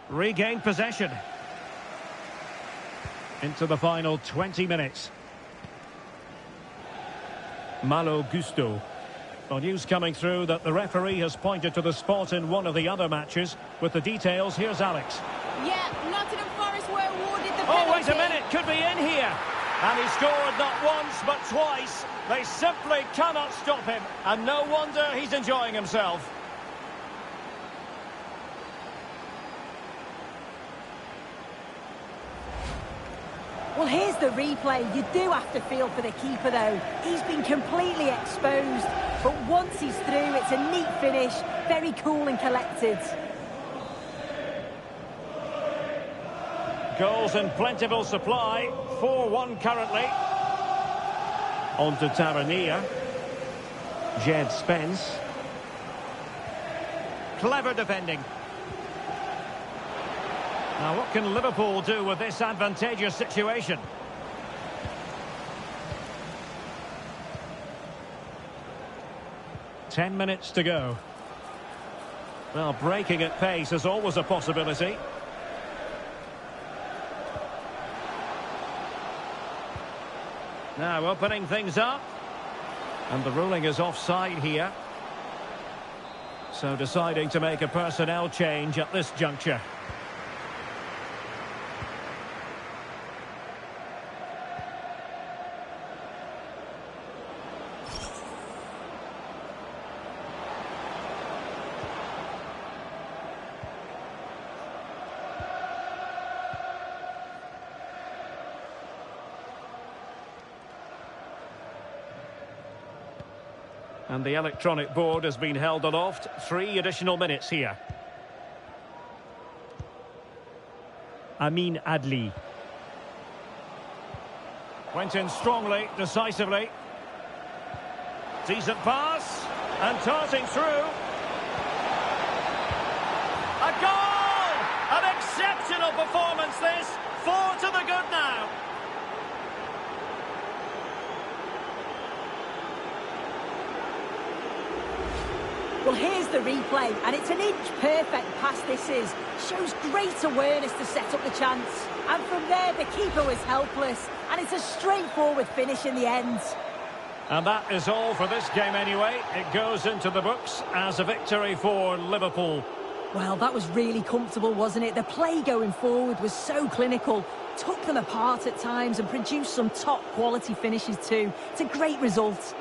Regained possession. Into the final 20 minutes. Malo Gusto. Well, news coming through that the referee has pointed to the spot in one of the other matches. With the details, here's Alex. Yeah, Nottingham Forest were awarded the penalty. Oh, wait a minute, could be in here. And he scored not once, but twice. They simply cannot stop him. And no wonder he's enjoying himself. Well, here's the replay. You do have to feel for the keeper, though. He's been completely exposed. But once he's through, it's a neat finish. Very cool and collected. Goals in plentiful supply. 4-1 currently. On to Tavernier. Jed Spence. Clever defending. Now, what can Liverpool do with this advantageous situation? Ten minutes to go. Well, breaking at pace is always a possibility. Now opening things up. And the ruling is offside here. So deciding to make a personnel change at this juncture. And the electronic board has been held aloft. 3 additional minutes here. Amin Adli. Went in strongly, decisively. Decent pass. And darting through. A goal! An exceptional performance this. 4 to the good now. Well, here's the replay, and it's an inch-perfect pass this is. Shows great awareness to set up the chance. And from there, the keeper was helpless, and it's a straightforward finish in the end. And that is all for this game anyway. It goes into the books as a victory for Liverpool. Well, that was really comfortable, wasn't it? The play going forward was so clinical. Took them apart at times and produced some top-quality finishes too. It's a great result.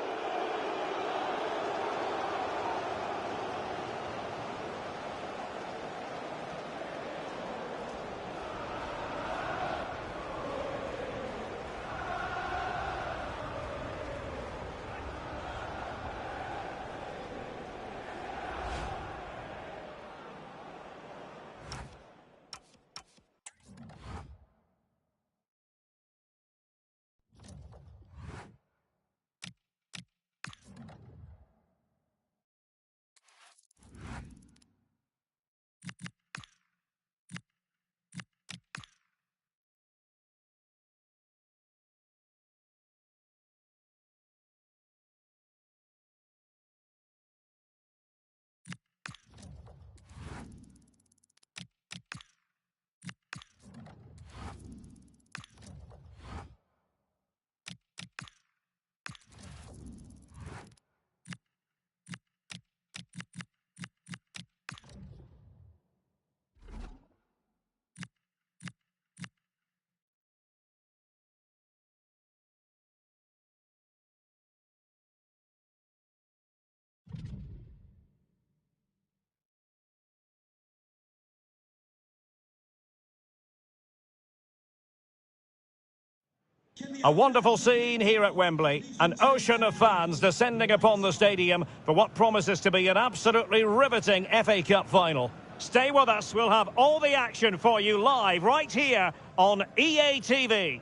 A wonderful scene here at Wembley. An ocean of fans descending upon the stadium for what promises to be an absolutely riveting FA Cup final. Stay with us, we'll have all the action for you live right here on EA TV.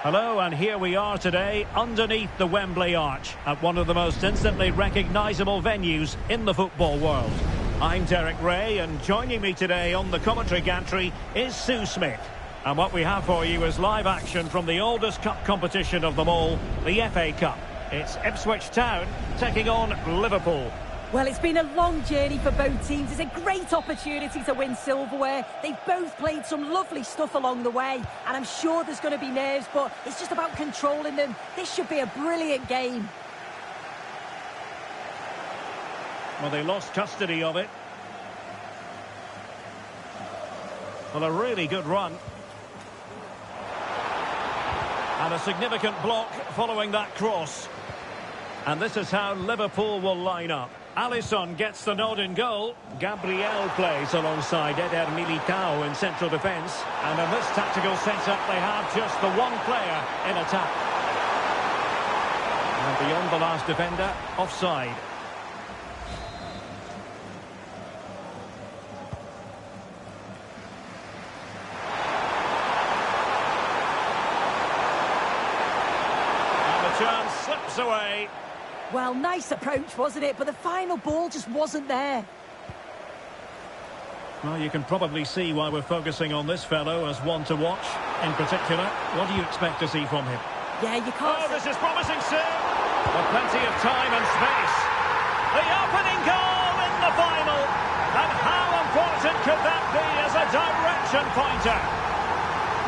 Hello, and here we are today underneath the Wembley Arch at one of the most instantly recognisable venues in the football world. I'm Derek Ray, and joining me today on the commentary gantry is Sue Smith. And what we have for you is live action from the oldest cup competition of them all, the FA Cup. It's Ipswich Town taking on Liverpool. Well, it's been a long journey for both teams. It's a great opportunity to win silverware. They've both played some lovely stuff along the way, and I'm sure there's going to be nerves, but it's just about controlling them. This should be a brilliant game. Well, they lost custody of it. Well, a really good run. And a significant block following that cross. And this is how Liverpool will line up. Alisson gets the nod in goal. Gabriel plays alongside Eder Militao in central defence. And in this tactical setup, they have just the one player in attack. And beyond the last defender, offside. Chance slips away. Well, nice approach, wasn't it? But the final ball just wasn't there. Well, you can probably see why we're focusing on this fellow as one to watch. In particular, what do you expect to see from him? Yeah, you can't... Oh, this is promising, sir. With plenty of time and space. The opening goal in the final. And how important could that be as a direction pointer?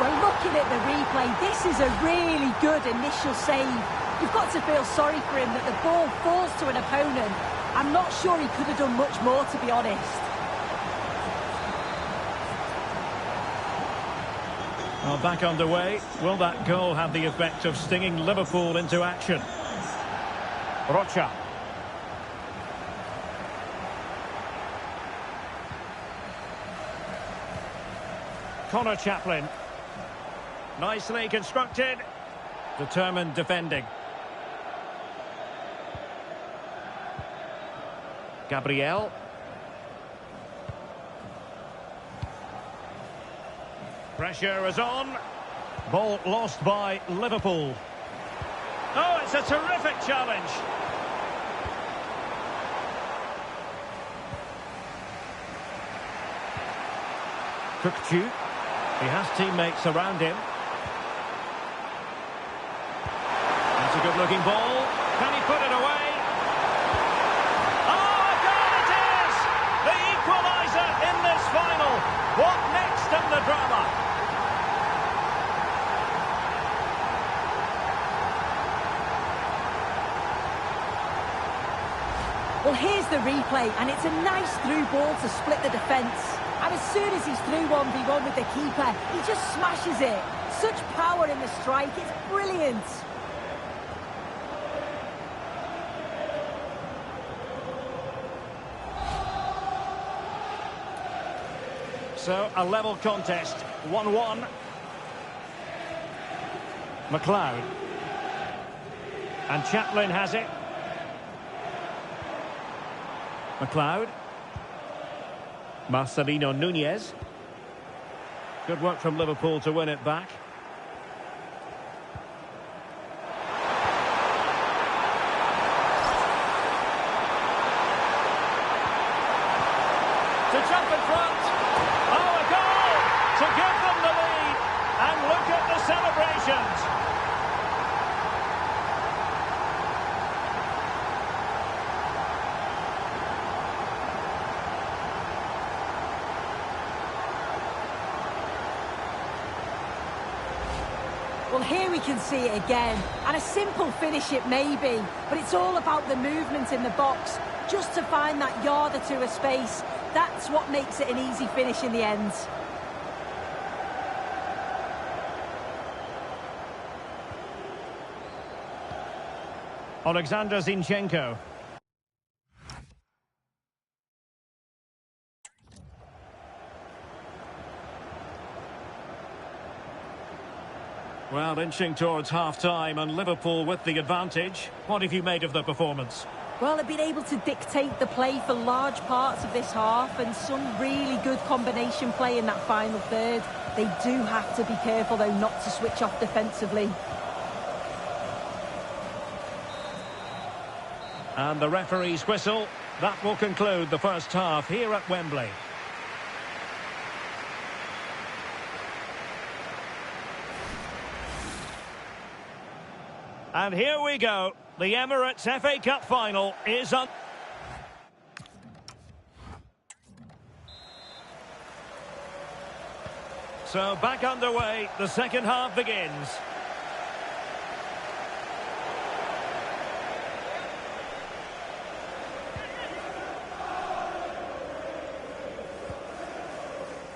Well, looking at the replay, this is a really good initial save. You've got to feel sorry for him that the ball falls to an opponent. I'm not sure he could have done much more, to be honest. Well, back underway. Will that goal have the effect of stinging Liverpool into action? Rocha. Connor Chaplin. Nicely constructed. Determined defending. Gabriel. Pressure is on. Ball lost by Liverpool. Oh, it's a terrific challenge. Cookchu. He has teammates around him. That's a good-looking ball. Can he put it away? Oh, a goal it is! The equaliser in this final. What next in the drama? Well, here's the replay, and it's a nice through ball to split the defence. And as soon as he's through 1v1 with the keeper, he just smashes it. Such power in the strike, it's brilliant. So, a level contest, 1-1. McLeod. And Chaplin has it. McLeod. Marcelino Nunez. Good work from Liverpool to win it back. To jump in front. Oh, a goal to give them the lead. And look at the celebrations. Well, here we can see it again, and a simple finish it may be, but it's all about the movement in the box, just to find that yard or two of space. That's what makes it an easy finish in the end. Alexander Zinchenko. Well, inching towards half-time and Liverpool with the advantage. What have you made of the performance? Well, they've been able to dictate the play for large parts of this half, and some really good combination play in that final third. They do have to be careful, though, not to switch off defensively. And the referee's whistle. That will conclude the first half here at Wembley. And here we go. The Emirates FA Cup final is on. So back underway, the second half begins.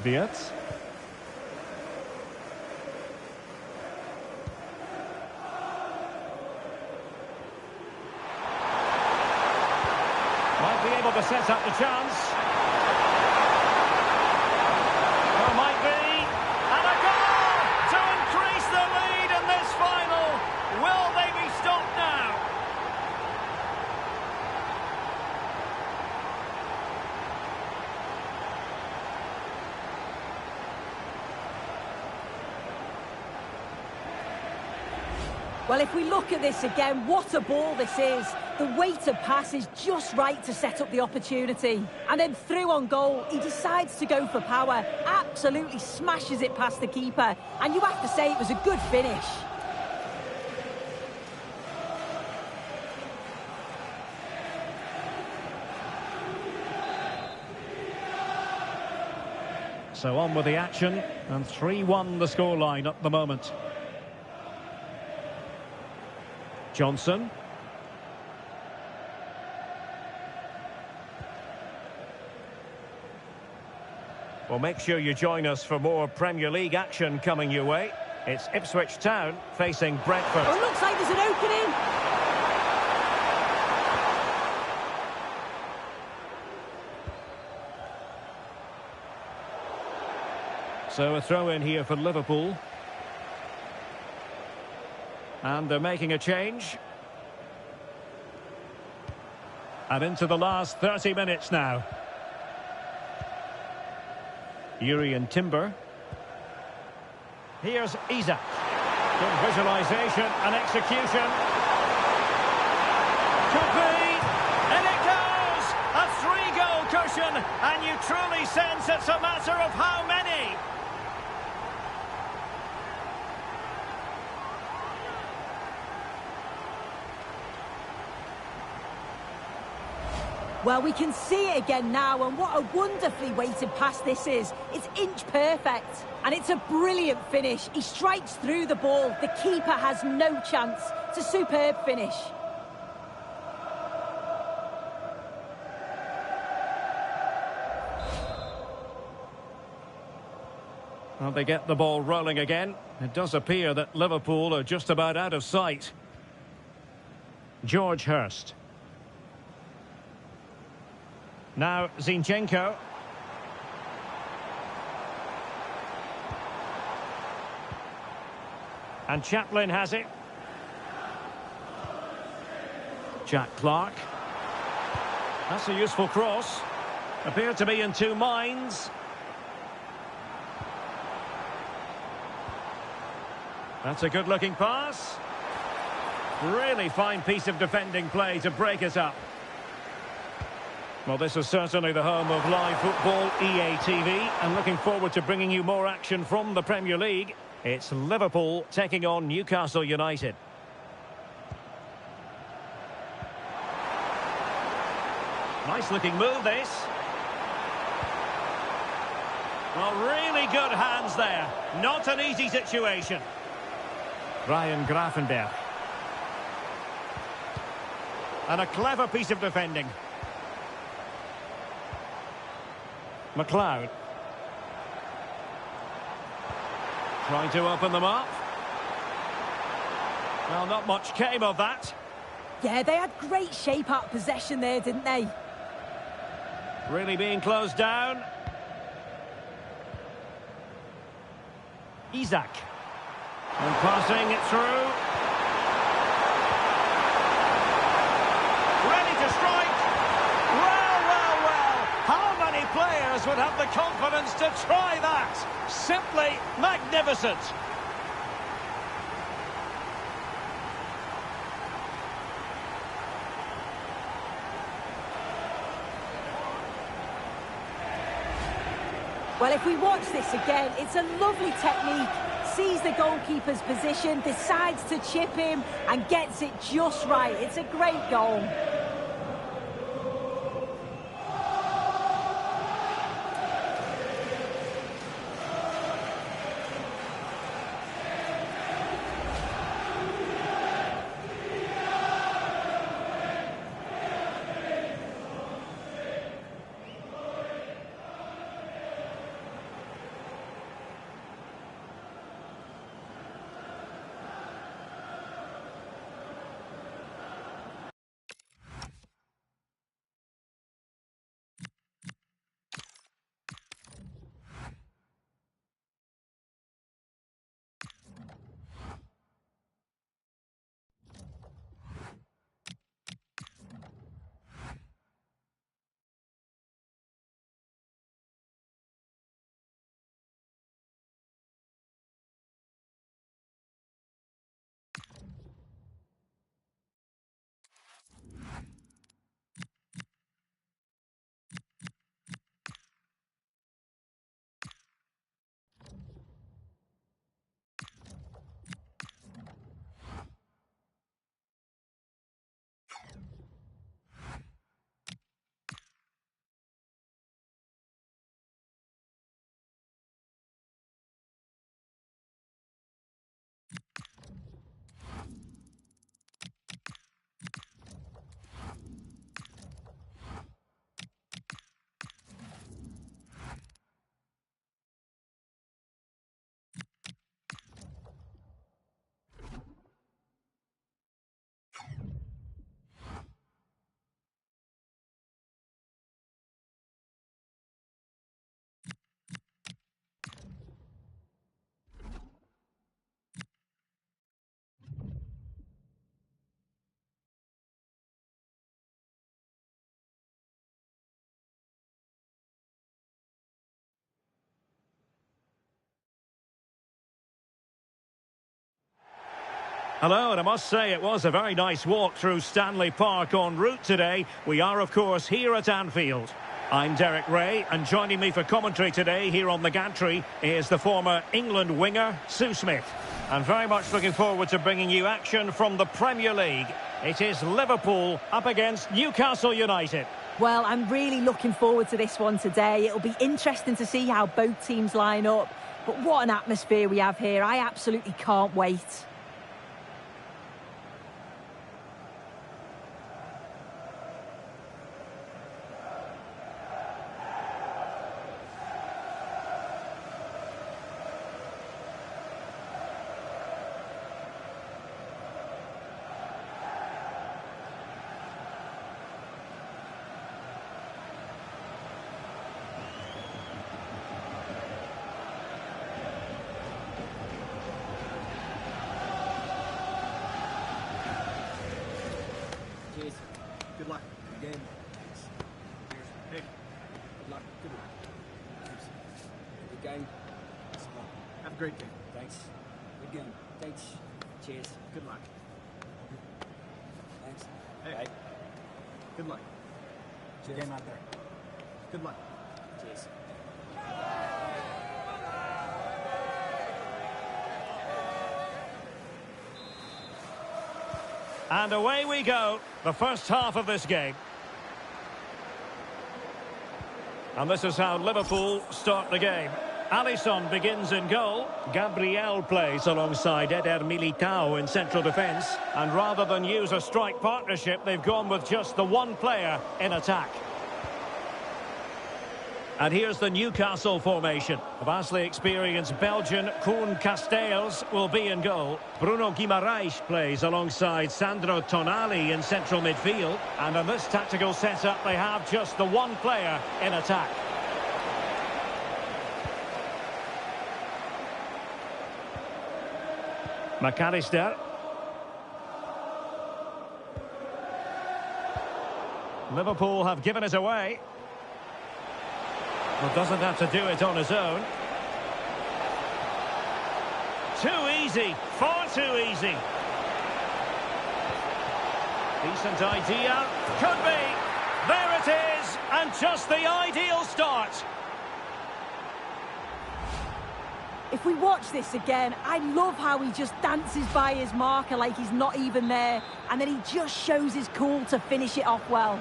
Diaz. Might be able to set up the chance. Oh, might be. And a goal to increase the lead in this final. Will they be stopped now? Well, if we look at this again, what a ball this is. The weighted pass is just right to set up the opportunity. And then through on goal, he decides to go for power. Absolutely smashes it past the keeper. And you have to say it was a good finish. So on with the action. And 3-1 the scoreline at the moment. Johnson. Well, make sure you join us for more Premier League action coming your way. It's Ipswich Town facing Brentford. Oh, looks like there's an opening. So a throw in here for Liverpool. And they're making a change. And into the last 30 minutes now. Urian Timber. Here's Isak. Good visualisation and execution. Could be. And it goes! A 3-goal cushion, and you truly sense it's a matter of how many. Well, we can see it again now, and what a wonderfully weighted pass this is. It's inch perfect, and it's a brilliant finish. He strikes through the ball. The keeper has no chance. It's a superb finish. Well, they get the ball rolling again. It does appear that Liverpool are just about out of sight. George Hurst. Now Zinchenko. And Chaplin has it. Jack Clark. That's a useful cross. Appear to be in two minds. That's a good-looking pass. Really fine piece of defending play to break it up. Well, this is certainly the home of live football, EA TV, and looking forward to bringing you more action from the Premier League. It's Liverpool taking on Newcastle United. Nice-looking move, this. Well, really good hands there. Not an easy situation. Ryan Gravenberch. And a clever piece of defending. McLeod. Trying to open them up. Well, not much came of that. Yeah, they had great shape out possession there, didn't they? Really being closed down. Isak. And passing it through. Ready to strike. Well, well, well. How many players would have the confidence to try that? Simply magnificent. Well, if we watch this again, it's a lovely technique. Sees the goalkeeper's position, decides to chip him and gets it just right. It's a great goal. Hello, and I must say it was a very nice walk through Stanley Park en route today. We are, of course, here at Anfield. I'm Derek Ray, and joining me for commentary today here on the gantry is the former England winger, Sue Smith. I'm very much looking forward to bringing you action from the Premier League. It is Liverpool up against Newcastle United. Well, I'm really looking forward to this one today. It'll be interesting to see how both teams line up. But what an atmosphere we have here. I absolutely can't wait. Cheers. Good luck. Good game. Thanks. Cheers. Hey. Good luck. Good luck. Thanks. Good game. Thanks a lot. Have a great game. Thanks. Good game. Thanks. Cheers. Good luck. Thanks. Hey. Hey. Good luck. Cheers. Good game out there. Good luck. Cheers. And away we go, the first half of this game. And this is how Liverpool start the game. Alisson begins in goal. Gabriel plays alongside Eder Militao in central defence. And rather than use a strike partnership, they've gone with just the one player in attack. And here's the Newcastle formation. The vastly experienced Belgian Koen Casteels will be in goal. Bruno Guimaraes plays alongside Sandro Tonali in central midfield. And in this tactical setup, they have just the one player in attack. McAllister. Liverpool have given it away. Well, doesn't have to do it on his own. Too easy, far too easy. Decent idea, could be. There it is, and just the ideal start. If we watch this again, I love how he just dances by his marker like he's not even there. And then he just shows his cool to finish it off well.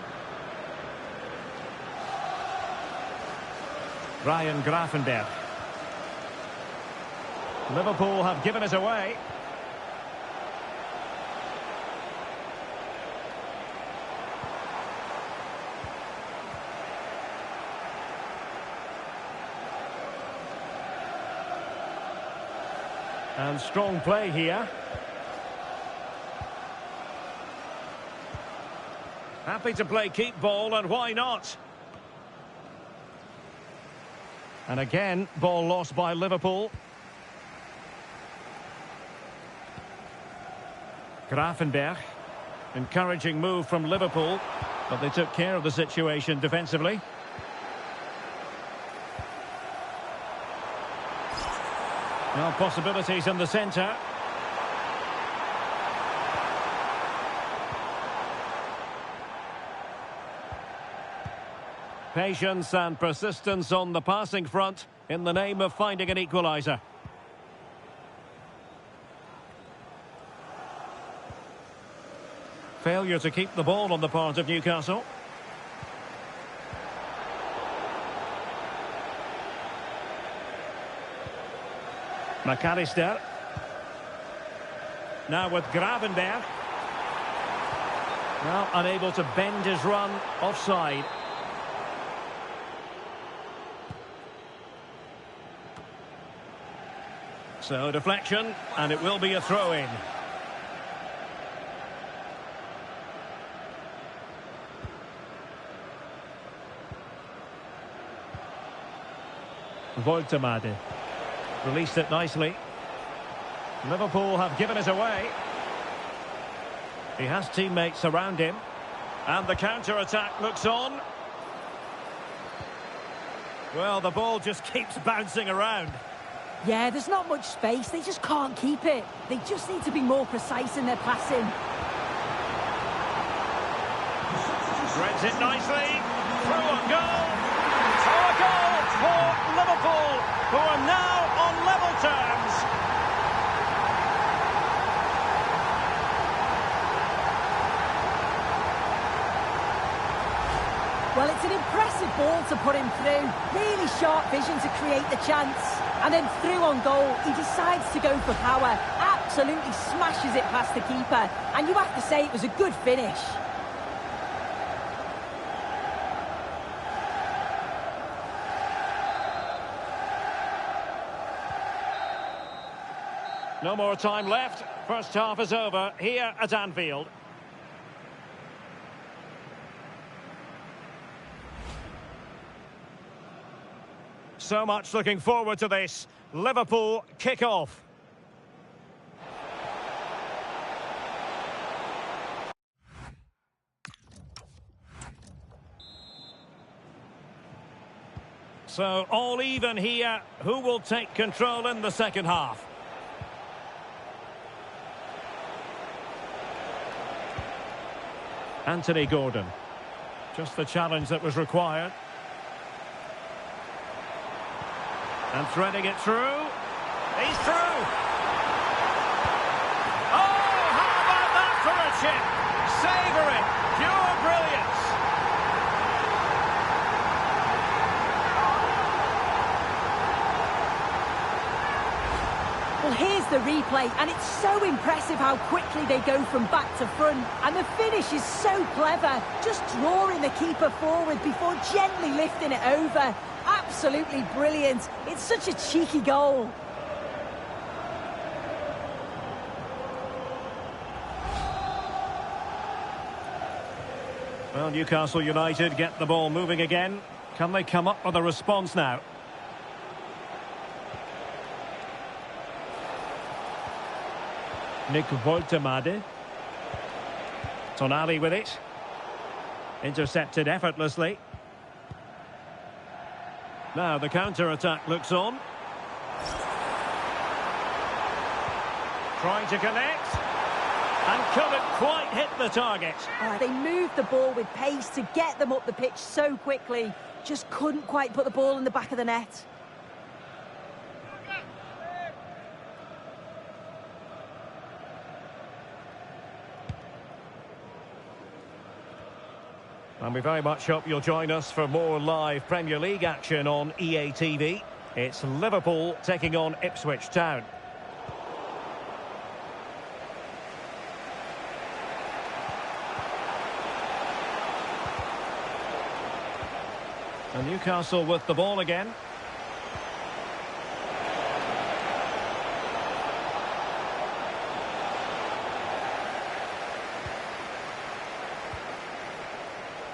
Ryan Gravenberch. Liverpool have given it away. And strong play here. Happy to play keep ball, and why not? And again, ball lost by Liverpool. Gravenberch. Encouraging move from Liverpool, but they took care of the situation defensively. Now possibilities in the centre. Patience and persistence on the passing front in the name of finding an equaliser. Failure to keep the ball on the part of Newcastle. McAllister. Now with Gravenberch. Now unable to bend his run offside. So deflection, and it will be a throw-in. Woltemade released it nicely. Liverpool have given it away. He has teammates around him. And the counter-attack looks on. Well, the ball just keeps bouncing around. Yeah, there's not much space. They just can't keep it. They just need to be more precise in their passing. Threads it nicely. Through on goal. Oh, a goal for Liverpool, who are now on level terms. Well, it's an impressive ball to put him through. Really sharp vision to create the chance. And then through on goal, he decides to go for power. Absolutely smashes it past the keeper. And you have to say it was a good finish. No more time left. First half is over here at Anfield. So much looking forward to this. Liverpool kick-off. So all even here. Who will take control in the second half? Anthony Gordon. Just the challenge that was required. And threading it through. He's through. Oh, how about that for a chip? Savouring. Pure brilliance. Well, here's the replay, and it's so impressive how quickly they go from back to front. And the finish is so clever, just drawing the keeper forward before gently lifting it over. Absolutely brilliant. It's such a cheeky goal. Well, Newcastle United get the ball moving again. Can they come up with a response now? Nick Woltemade. Tonali with it. Intercepted effortlessly. Now the counter-attack looks on. Trying to connect. And couldn't quite hit the target. They moved the ball with pace to get them up the pitch so quickly. Just couldn't quite put the ball in the back of the net. And we very much hope you'll join us for more live Premier League action on EA TV. It's Liverpool taking on Ipswich Town. And Newcastle with the ball again.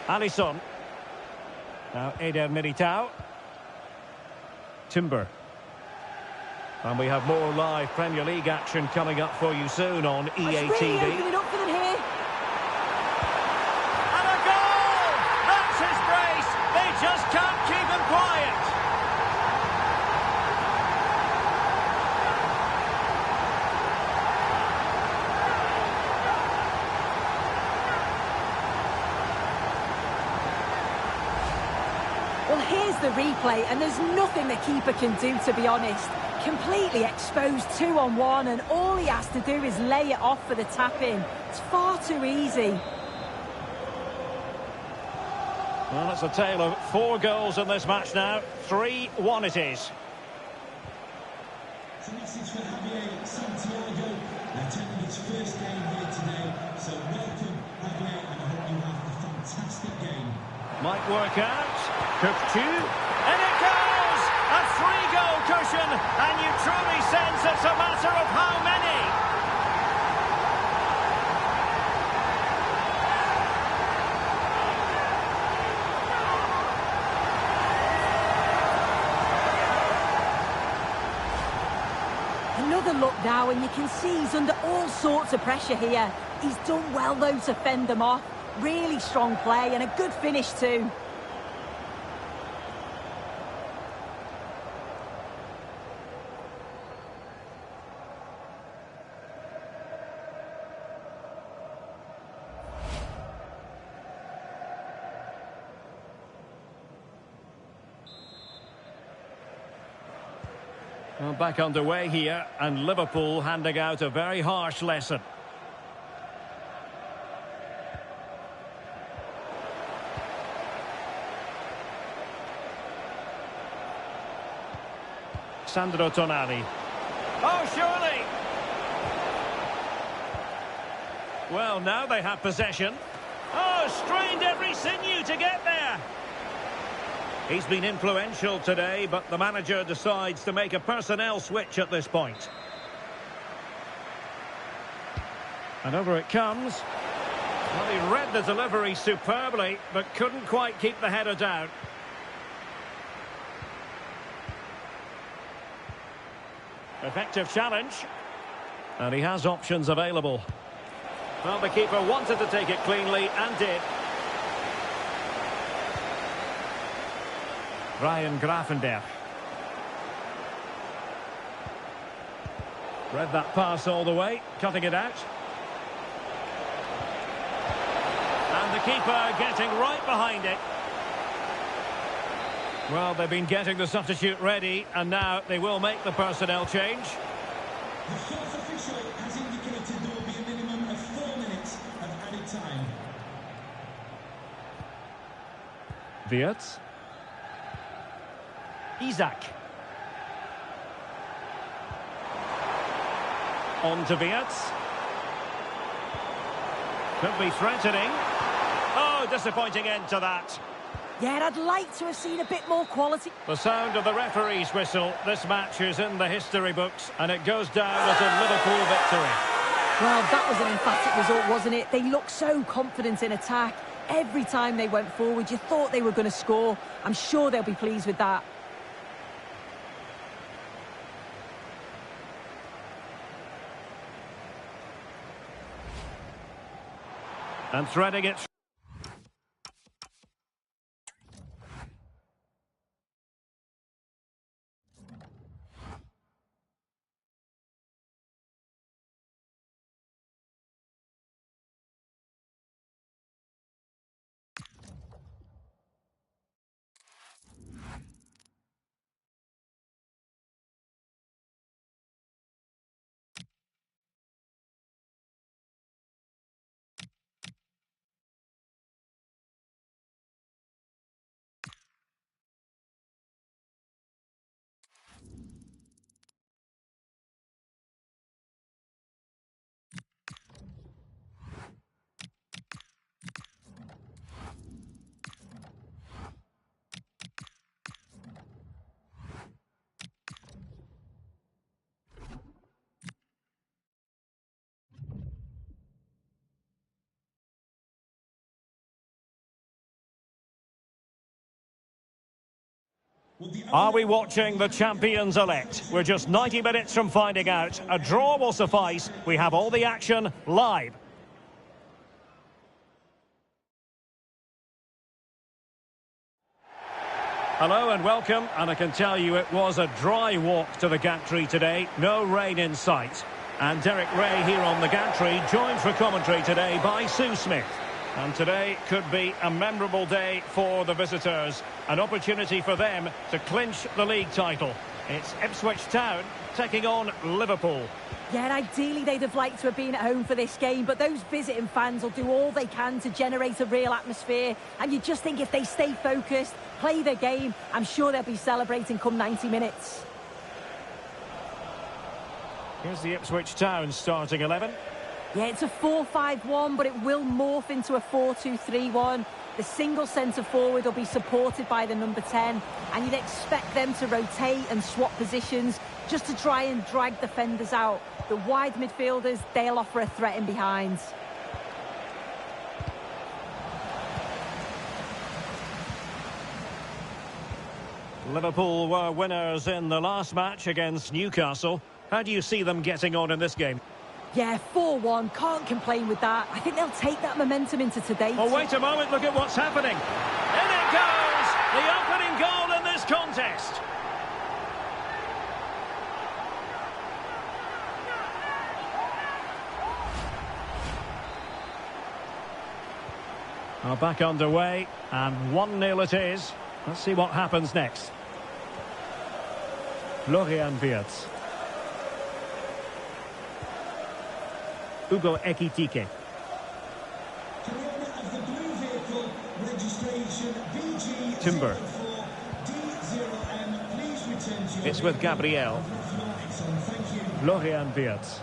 Alisson. Now Eder Militao. Timber. And we have more live Premier League action coming up for you soon on EA TV. Opening up for them here. And a goal! That's his brace. They just can't keep him quiet. Well, here's the replay, and there's nothing the keeper can do, to be honest. Completely exposed 2-on-1, and all he has to do is lay it off for the tap-in. It's far too easy. Well, it's a tale of 4 goals in this match now. 3-1 it is. It's a message for Javier Santiago. They're taking his first game here today. So welcome, Javier, and I hope you have a fantastic game. Might work out. Cooked two. And it goes! A 3-goal cushion. And you truly sense it's a matter of how many. Another look now, and you can see he's under all sorts of pressure here. He's done well, though, to fend them off. Really strong play and a good finish too. Well, back underway here, and Liverpool handing out a very harsh lesson. Sandro Tonali. Oh, surely! Well, now they have possession. Oh, strained every sinew to get there. He's been influential today, but the manager decides to make a personnel switch at this point. And over it comes. Well, he read the delivery superbly, but couldn't quite keep the header down. Effective challenge. And he has options available. Well, the keeper wanted to take it cleanly and did. Ryan Gravenberch. Read that pass all the way, cutting it out. And the keeper getting right behind it. Well, they've been getting the substitute ready, and now they will make the personnel change. The fourth official has indicated there will be a minimum of 4 minutes of added time. Wirtz. Isaac. On to Wirtz. Could be threatening. Oh, disappointing end to that. Yeah, I'd like to have seen a bit more quality. The sound of the referee's whistle. This match is in the history books, and it goes down as a Liverpool victory. Well, that was an emphatic result, wasn't it? They looked so confident in attack. Every time they went forward, you thought they were going to score. I'm sure they'll be pleased with that. And threading it. Are we watching the champions-elect? We're just 90 minutes from finding out. A draw will suffice. We have all the action live. Hello and welcome, and I can tell you it was a dry walk to the gantry today. No rain in sight. And Derek Ray here on the gantry, joined for commentary today by Sue Smith. And today could be a memorable day for the visitors. An opportunity for them to clinch the league title. It's Ipswich Town taking on Liverpool. Yeah, and ideally they'd have liked to have been at home for this game, but those visiting fans will do all they can to generate a real atmosphere. And you just think if they stay focused, play their game, I'm sure they'll be celebrating come 90 minutes. Here's the Ipswich Town starting 11. Yeah, it's a 4-5-1, but it will morph into a 4-2-3-1. The single centre-forward will be supported by the number 10, and you'd expect them to rotate and swap positions just to try and drag defenders out. The wide midfielders, they'll offer a threat in behind. Liverpool were winners in the last match against Newcastle. How do you see them getting on in this game? Yeah, 4-1, can't complain with that. I think they'll take that momentum into today. Oh, wait a moment, look at what's happening. In it goes! The opening goal in this contest. Are back underway, and 1-0 it is. Let's see what happens next. Florian Wirtz. Hugo Ekitike. To the owner of the blue vehicle, registration VG Timber. 04D0M, please return to your It's with vehicle. Gabriel. It's on, thank you. Florian Wirtz.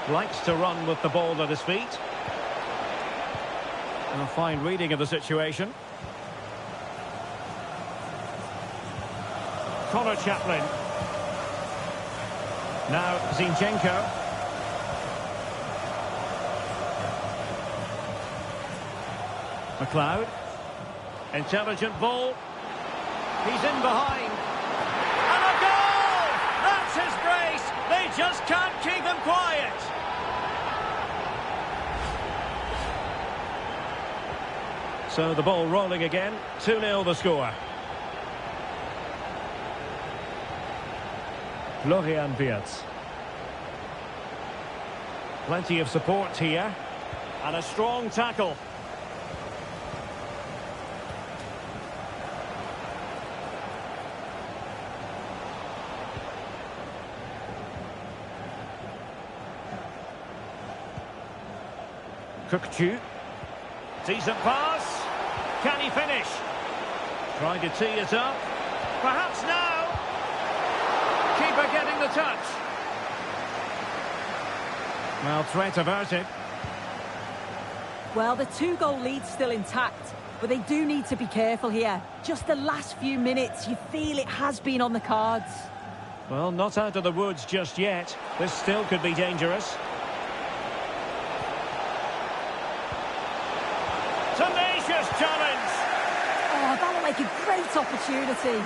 Likes to run with the ball at his feet. And a fine reading of the situation. Connor Chaplin. Now Zinchenko. McLeod. Intelligent ball. He's in behind. And a goal! That's his brace. They just can't keep him quiet. So the ball rolling again. 2-0 the score. Florian Wirtz. Plenty of support here. And a strong tackle. Kukçu. Decent pass. Can he finish? Trying to tee it up. Perhaps now. Keeper getting the touch. Well, threat averted. Well, the 2-goal lead's still intact, but they do need to be careful here. Just the last few minutes, you feel it has been on the cards. Well, not out of the woods just yet. This still could be dangerous. Tenacious challenge. Oh, that looked like a great opportunity.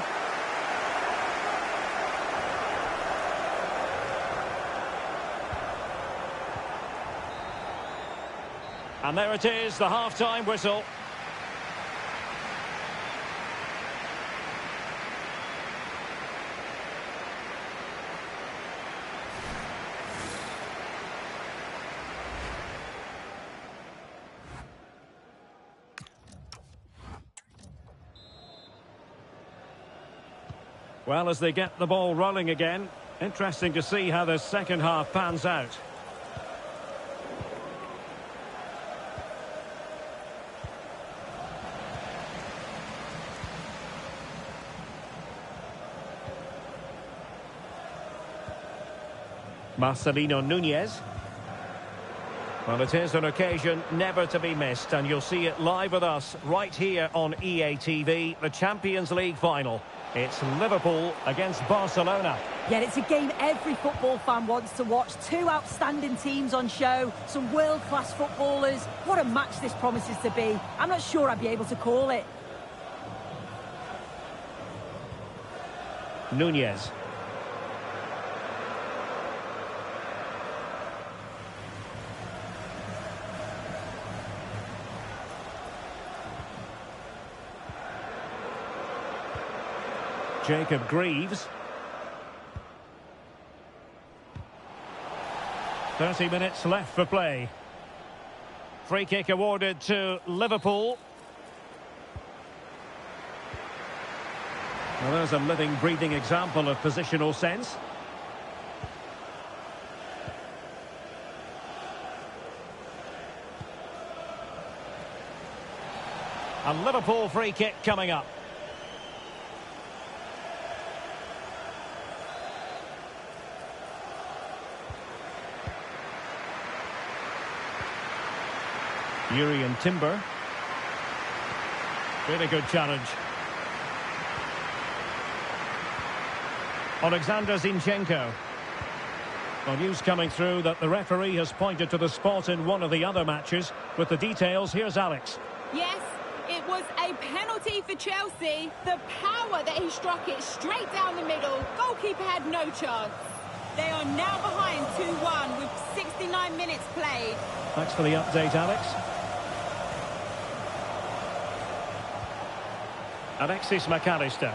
And there it is, the half-time whistle. Well, as they get the ball rolling again, interesting to see how the second half pans out. Marcelino Nunez. Well, it is an occasion never to be missed, and you'll see it live with us right here on EA TV, the Champions League final. It's Liverpool against Barcelona. Yeah, it's a game every football fan wants to watch. Two outstanding teams on show, some world-class footballers. What a match this promises to be. I'm not sure I'd be able to call it. Nunez. Jacob Greaves. 30 minutes left for play. Free kick awarded to Liverpool. Well, there's a living, breathing example of positional sense. A Liverpool free kick coming up. Yuri and Timber. Really good challenge. Alexander Zinchenko. Well, news coming through that the referee has pointed to the spot in one of the other matches. With the details, here's Alex. Yes, it was a penalty for Chelsea. The power that he struck it straight down the middle. Goalkeeper had no chance. They are now behind 2-1 with 69 minutes played. Thanks for the update, Alex. Alexis McAllister.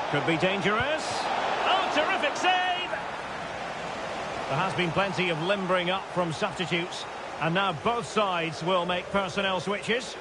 Could be dangerous. Oh, terrific save! There has been plenty of limbering up from substitutes. And now both sides will make personnel switches.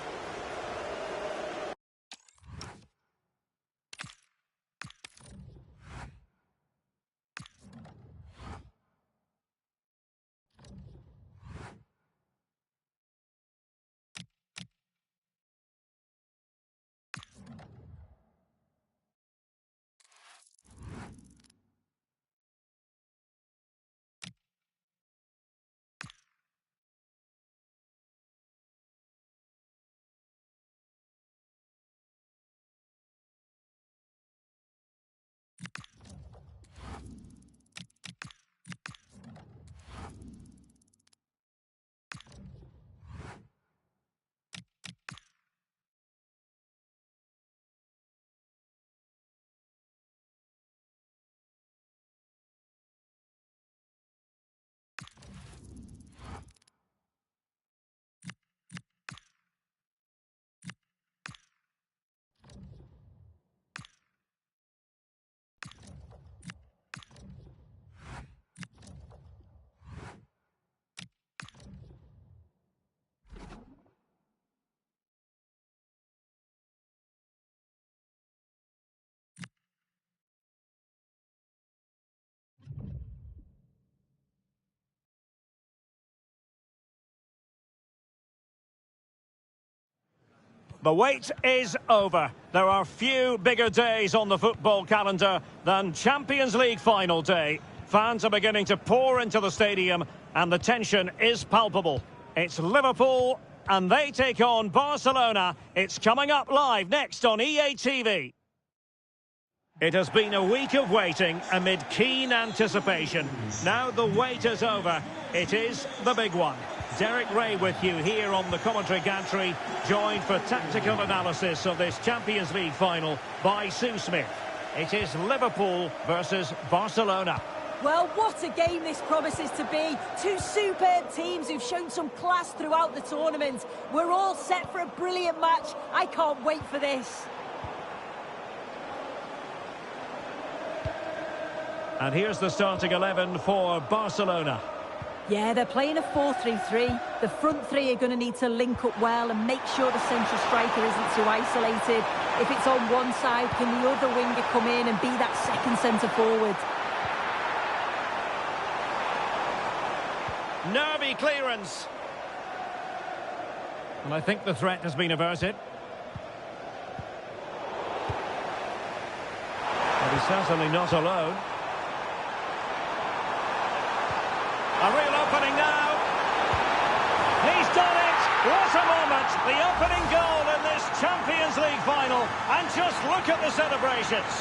The wait is over. There are few bigger days on the football calendar than Champions League final day. Fans are beginning to pour into the stadium and the tension is palpable. It's Liverpool and they take on Barcelona. It's coming up live next on EA TV. It has been a week of waiting amid keen anticipation. Now the wait is over. It is the big one. Derek Ray with you here on the commentary gantry, joined for tactical analysis of this Champions League final by Sue Smith. It is Liverpool versus Barcelona. Well, what a game this promises to be. Two superb teams who've shown some class throughout the tournament. We're all set for a brilliant match. I can't wait for this. And here's the starting 11 for Barcelona. Yeah, they're playing a 4-3-3. The front three are going to need to link up well and make sure the central striker isn't too isolated. If it's on one side, can the other winger come in and be that second centre-forward? Nervy clearance. And I think the threat has been averted. But he's certainly not alone. A real opening now. He's done it. What a moment. The opening goal in this Champions League final. And just look at the celebrations.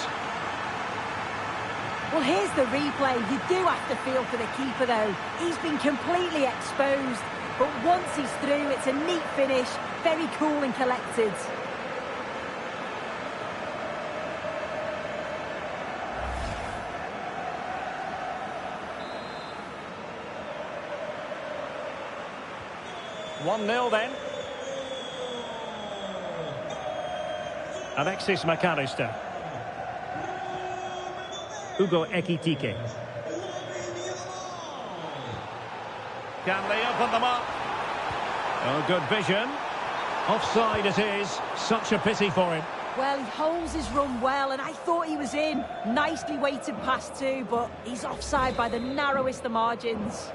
Well, here's the replay. You do have to feel for the keeper, though. He's been completely exposed. But once he's through, it's a neat finish. Very cool and collected. One 0 then. Alexis McAllister. Hugo Ekitike. Can they open them up? Oh, good vision. Offside it is. Such a pity for him. Well, he holds his run well, and I thought he was in. Nicely weighted pass too, but he's offside by the narrowest of margins.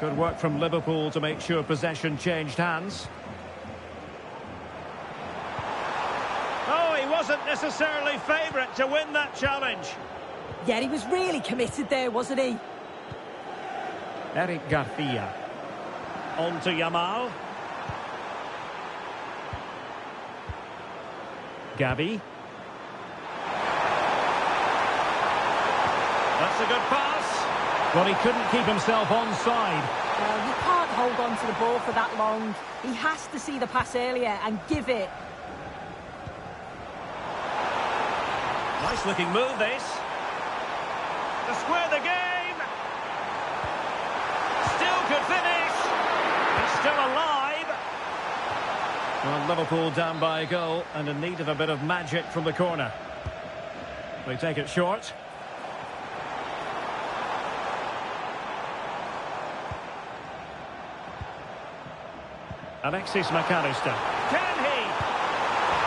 Good work from Liverpool to make sure possession changed hands. Oh, he wasn't necessarily favourite to win that challenge. Yeah, he was really committed there, wasn't he? Eric Garcia. On to Yamal. Gavi. That's a good pass. Well, he couldn't keep himself onside. Well, you can't hold on to the ball for that long. He has to see the pass earlier and give it. Nice looking move, this. To square the game. Still could finish. It's still alive. Well, Liverpool down by a goal and in need of a bit of magic from the corner. They take it short. Alexis McAllister. Can he?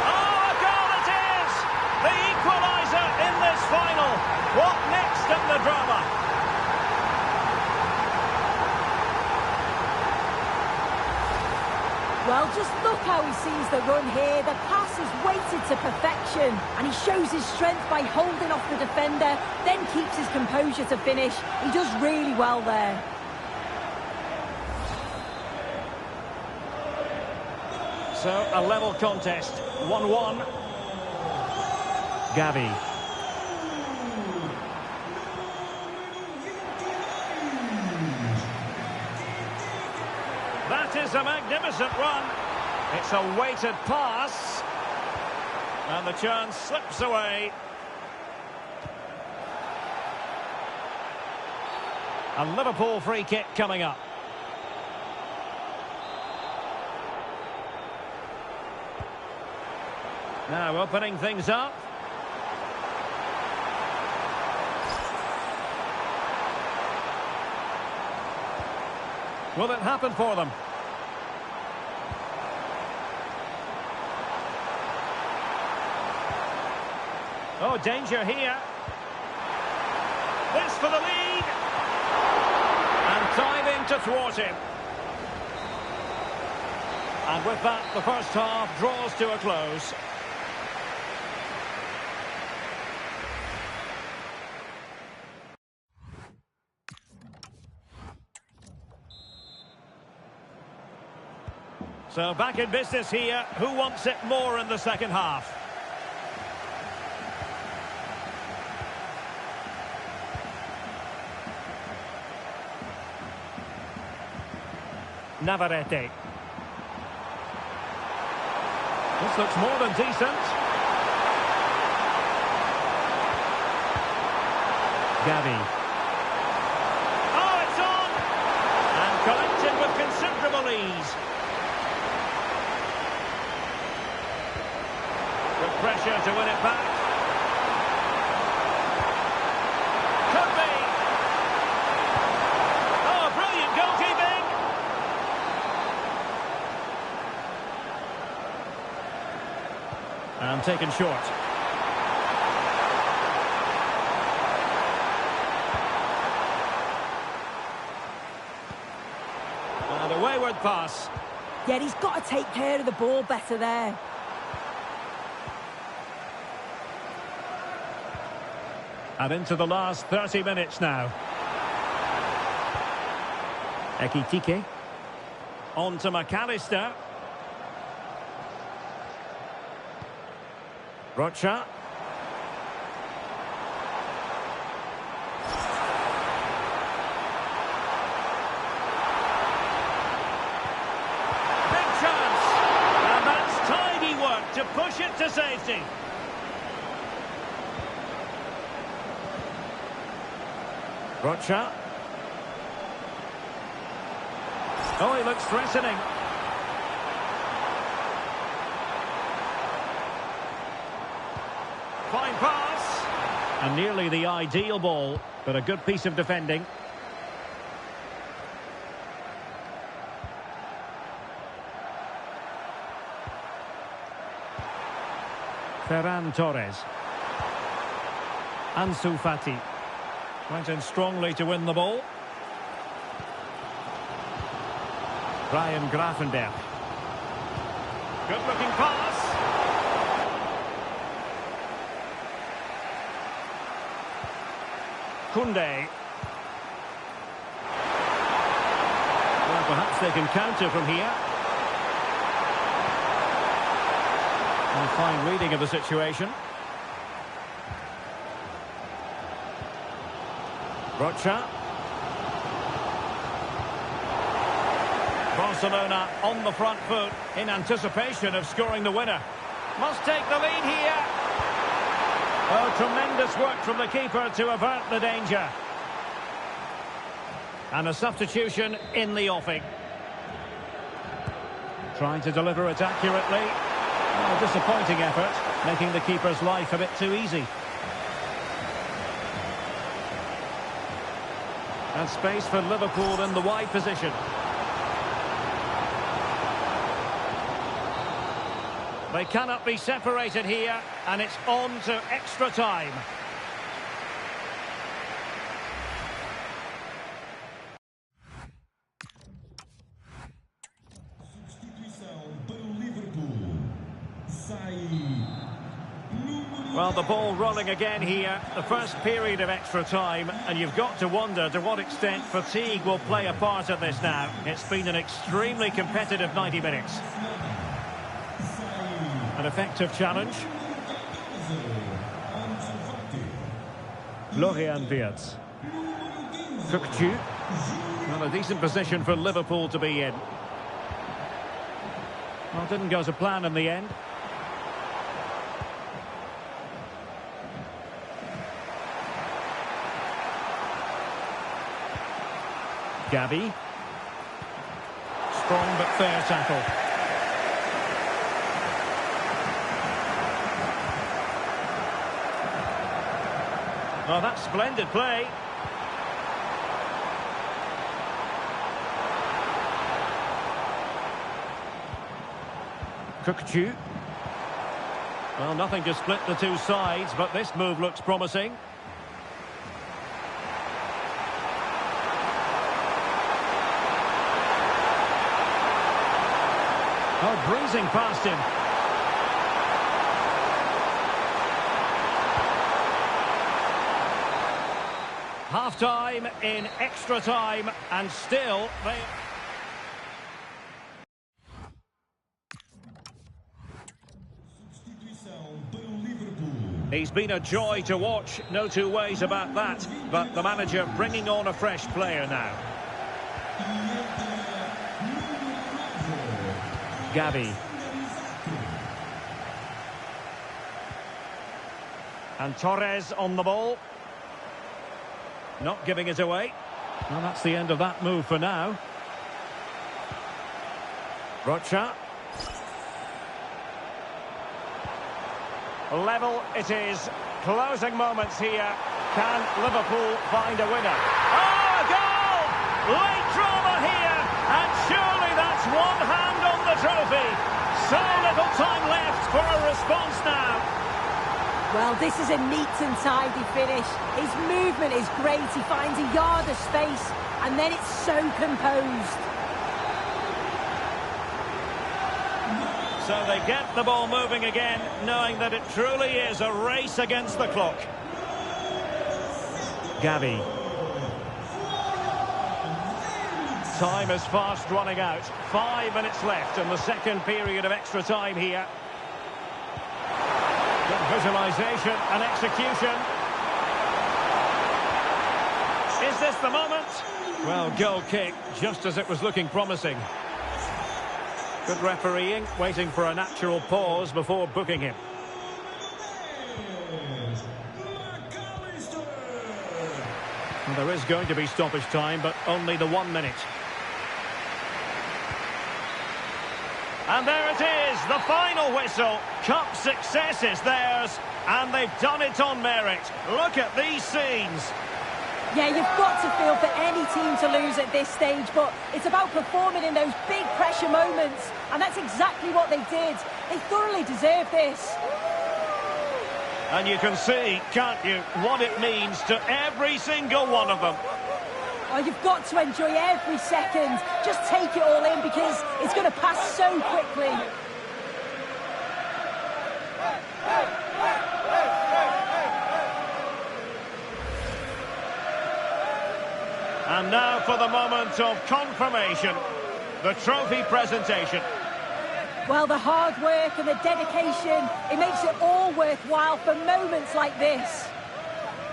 Oh, a goal it is! The equaliser in this final. What next in the drama? Well, just look how he sees the run here. The pass is weighted to perfection, and he shows his strength by holding off the defender, then keeps his composure to finish. He does really well there. So, a level contest, 1-1. Gavi. That is a magnificent run. It's a weighted pass. And the chance slips away. A Liverpool free kick coming up. Now opening things up. Will it happen for them? Oh, danger here. This for the lead. And timing to thwart him. And with that, the first half draws to a close. So back in business here. Who wants it more in the second half? Navarrete. This looks more than decent. Gavi. Oh, it's on! And collected with considerable ease. With pressure to win it back. Could be. Oh, brilliant goalkeeping. And taken short. And a wayward pass. Yeah, he's got to take care of the ball better there. And into the last 30 minutes now. Ekitike. On to McAllister. Rocha. Big chance. And that's tidy work to push it to safety. Rocha. Oh, he looks threatening. Fine pass. And nearly the ideal ball, but a good piece of defending. Ferran Torres. Ansu Fati. Went in strongly to win the ball. Brian Grafenberg. Good-looking pass. Koundé. Well, perhaps they can counter from here. And a fine reading of the situation. Rocha. Barcelona on the front foot in anticipation of scoring the winner. Must take the lead here. Oh, tremendous work from the keeper to avert the danger. And a substitution in the offing. Trying to deliver it accurately. Oh, a disappointing effort, making the keeper's life a bit too easy. And space for Liverpool in the wide position. They cannot be separated here, and it's on to extra time. Well, the ball rolling again here, the first period of extra time, and you've got to wonder to what extent fatigue will play a part of this now. It's been an extremely competitive 90 minutes. An effective challenge. Florian Wirtz. Kökçü. Well, a decent position for Liverpool to be in. Well, didn't go to plan in the end. Gavi. Strong but fair tackle. Oh, that's splendid play. Kökçü. Well, nothing to split the two sides, but this move looks promising. Oh, breezing past him. Half-time in extra time, and still they... He's been a joy to watch, no two ways about that, but the manager bringing on a fresh player now. Gavi. And Torres on the ball. Not giving it away. Well, that's the end of that move for now. Rocha. Level it is. Closing moments here. Can Liverpool find a winner? Oh, a goal! Late drama here. And surely that's one hand on the trophy. So little time left for a response now. Well, this is a neat and tidy finish. His movement is great. He finds a yard of space, and then it's so composed. So they get the ball moving again, knowing that it truly is a race against the clock. Gavi. Time is fast running out. 5 minutes left in the second period of extra time here. Good visualisation and execution. Is this the moment? Well, goal kick, just as it was looking promising. Good refereeing, waiting for a natural pause before booking him. Well, there is going to be stoppage time, but only the 1 minute. And there it is, the final whistle. Cup success is theirs, and they've done it on merit. Look at these scenes. Yeah, you've got to feel for any team to lose at this stage, but it's about performing in those big pressure moments, and that's exactly what they did. They thoroughly deserve this. And you can see, can't you, what it means to every single one of them. Oh, you've got to enjoy every second. Just take it all in because it's going to pass so quickly. And now for the moment of confirmation, the trophy presentation. Well, the hard work and the dedication, it makes it all worthwhile for moments like this.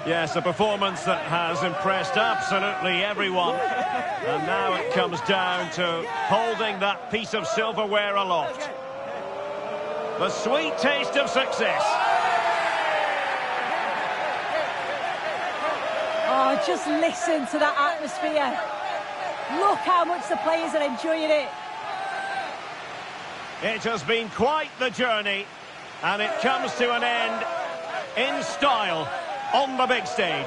Yes, a performance that has impressed absolutely everyone. And now it comes down to holding that piece of silverware aloft. The sweet taste of success. Oh, just listen to that atmosphere. Look how much the players are enjoying it. It has been quite the journey, and it comes to an end in style on the big stage.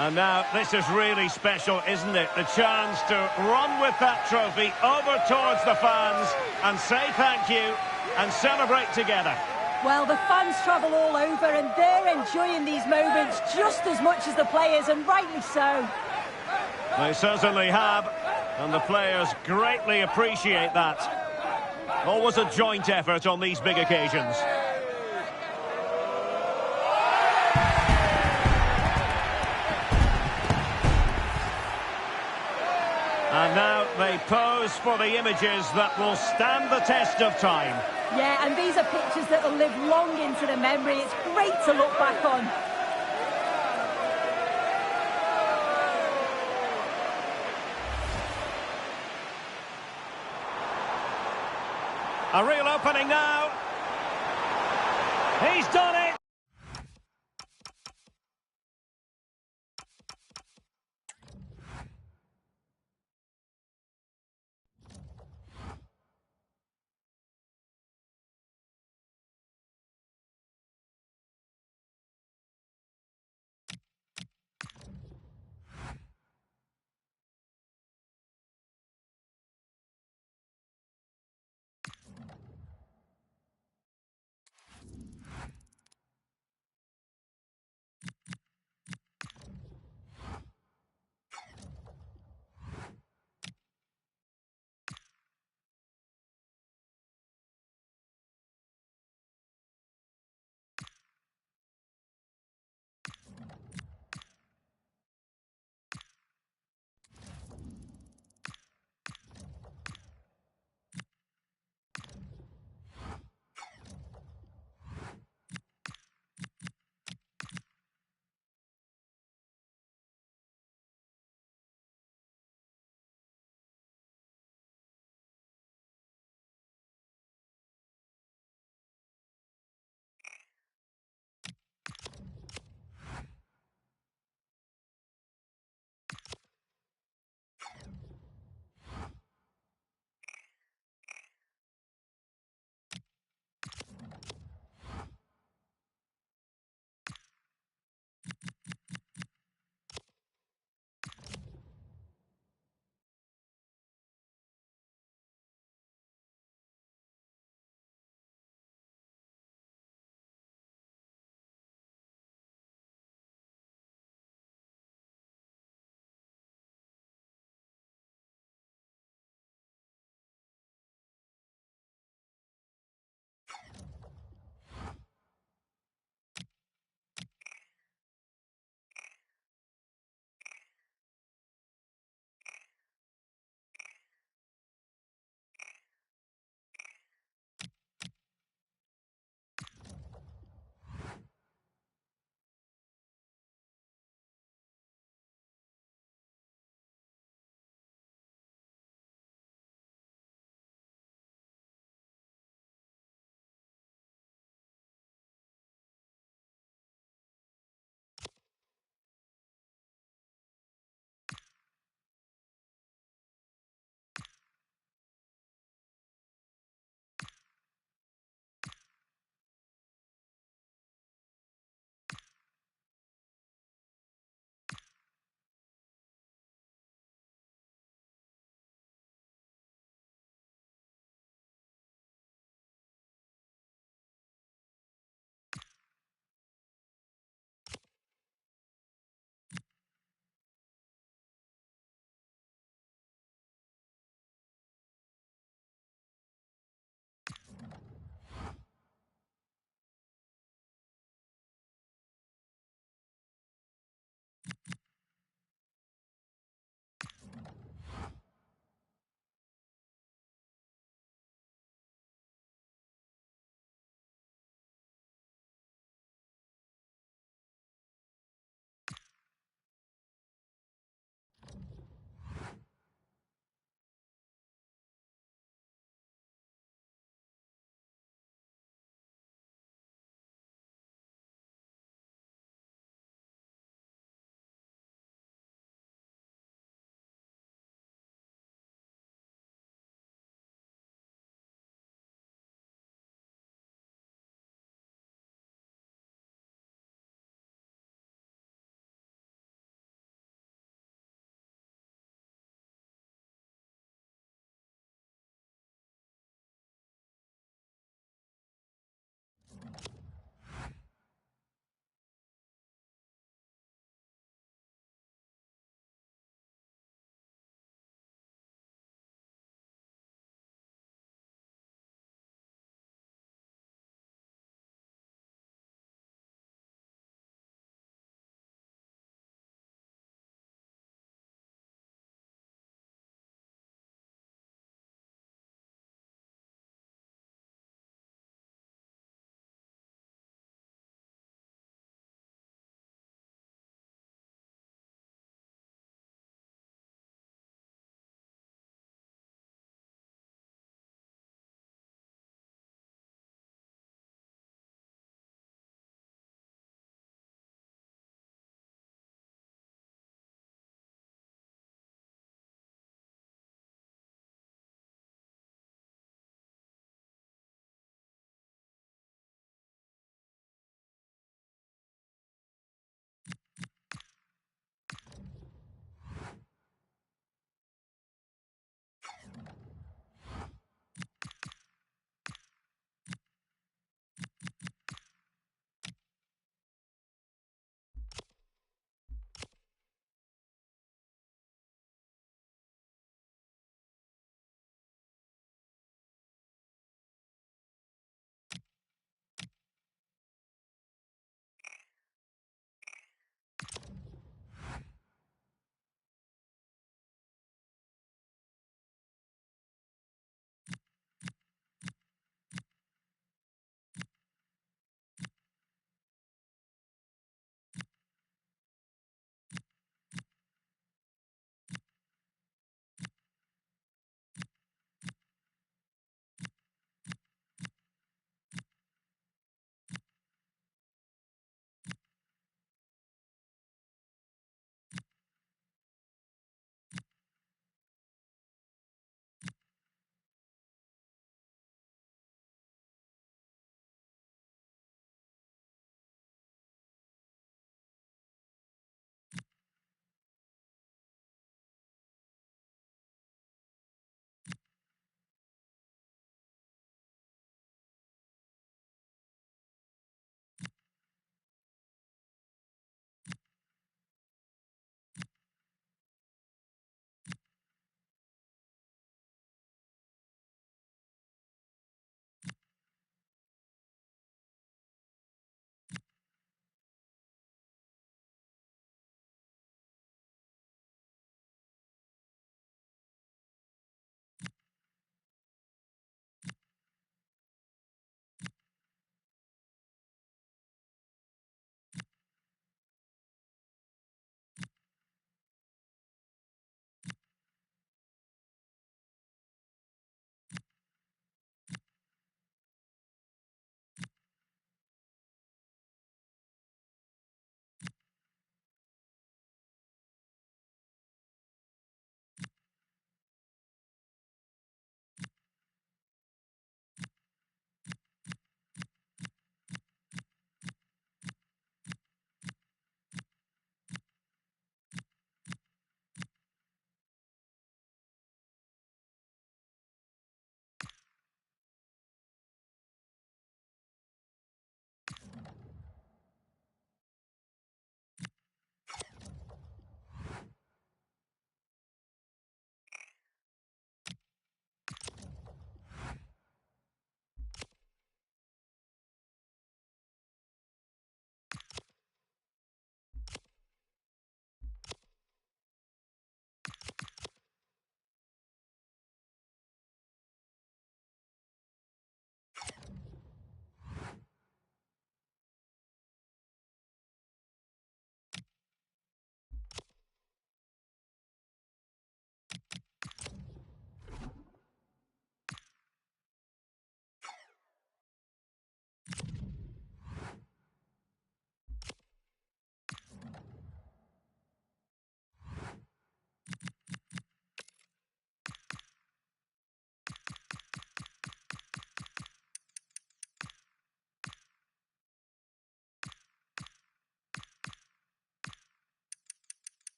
And now, this is really special, isn't it? The chance to run with that trophy over towards the fans and say thank you and celebrate together. Well, the fans travel all over and they're enjoying these moments just as much as the players, and rightly so. They certainly have, and the players greatly appreciate that. Always a joint effort on these big occasions. And now they pose for the images that will stand the test of time. Yeah, and these are pictures that will live long into the memory. It's great to look back on. A real opening now. He's done it.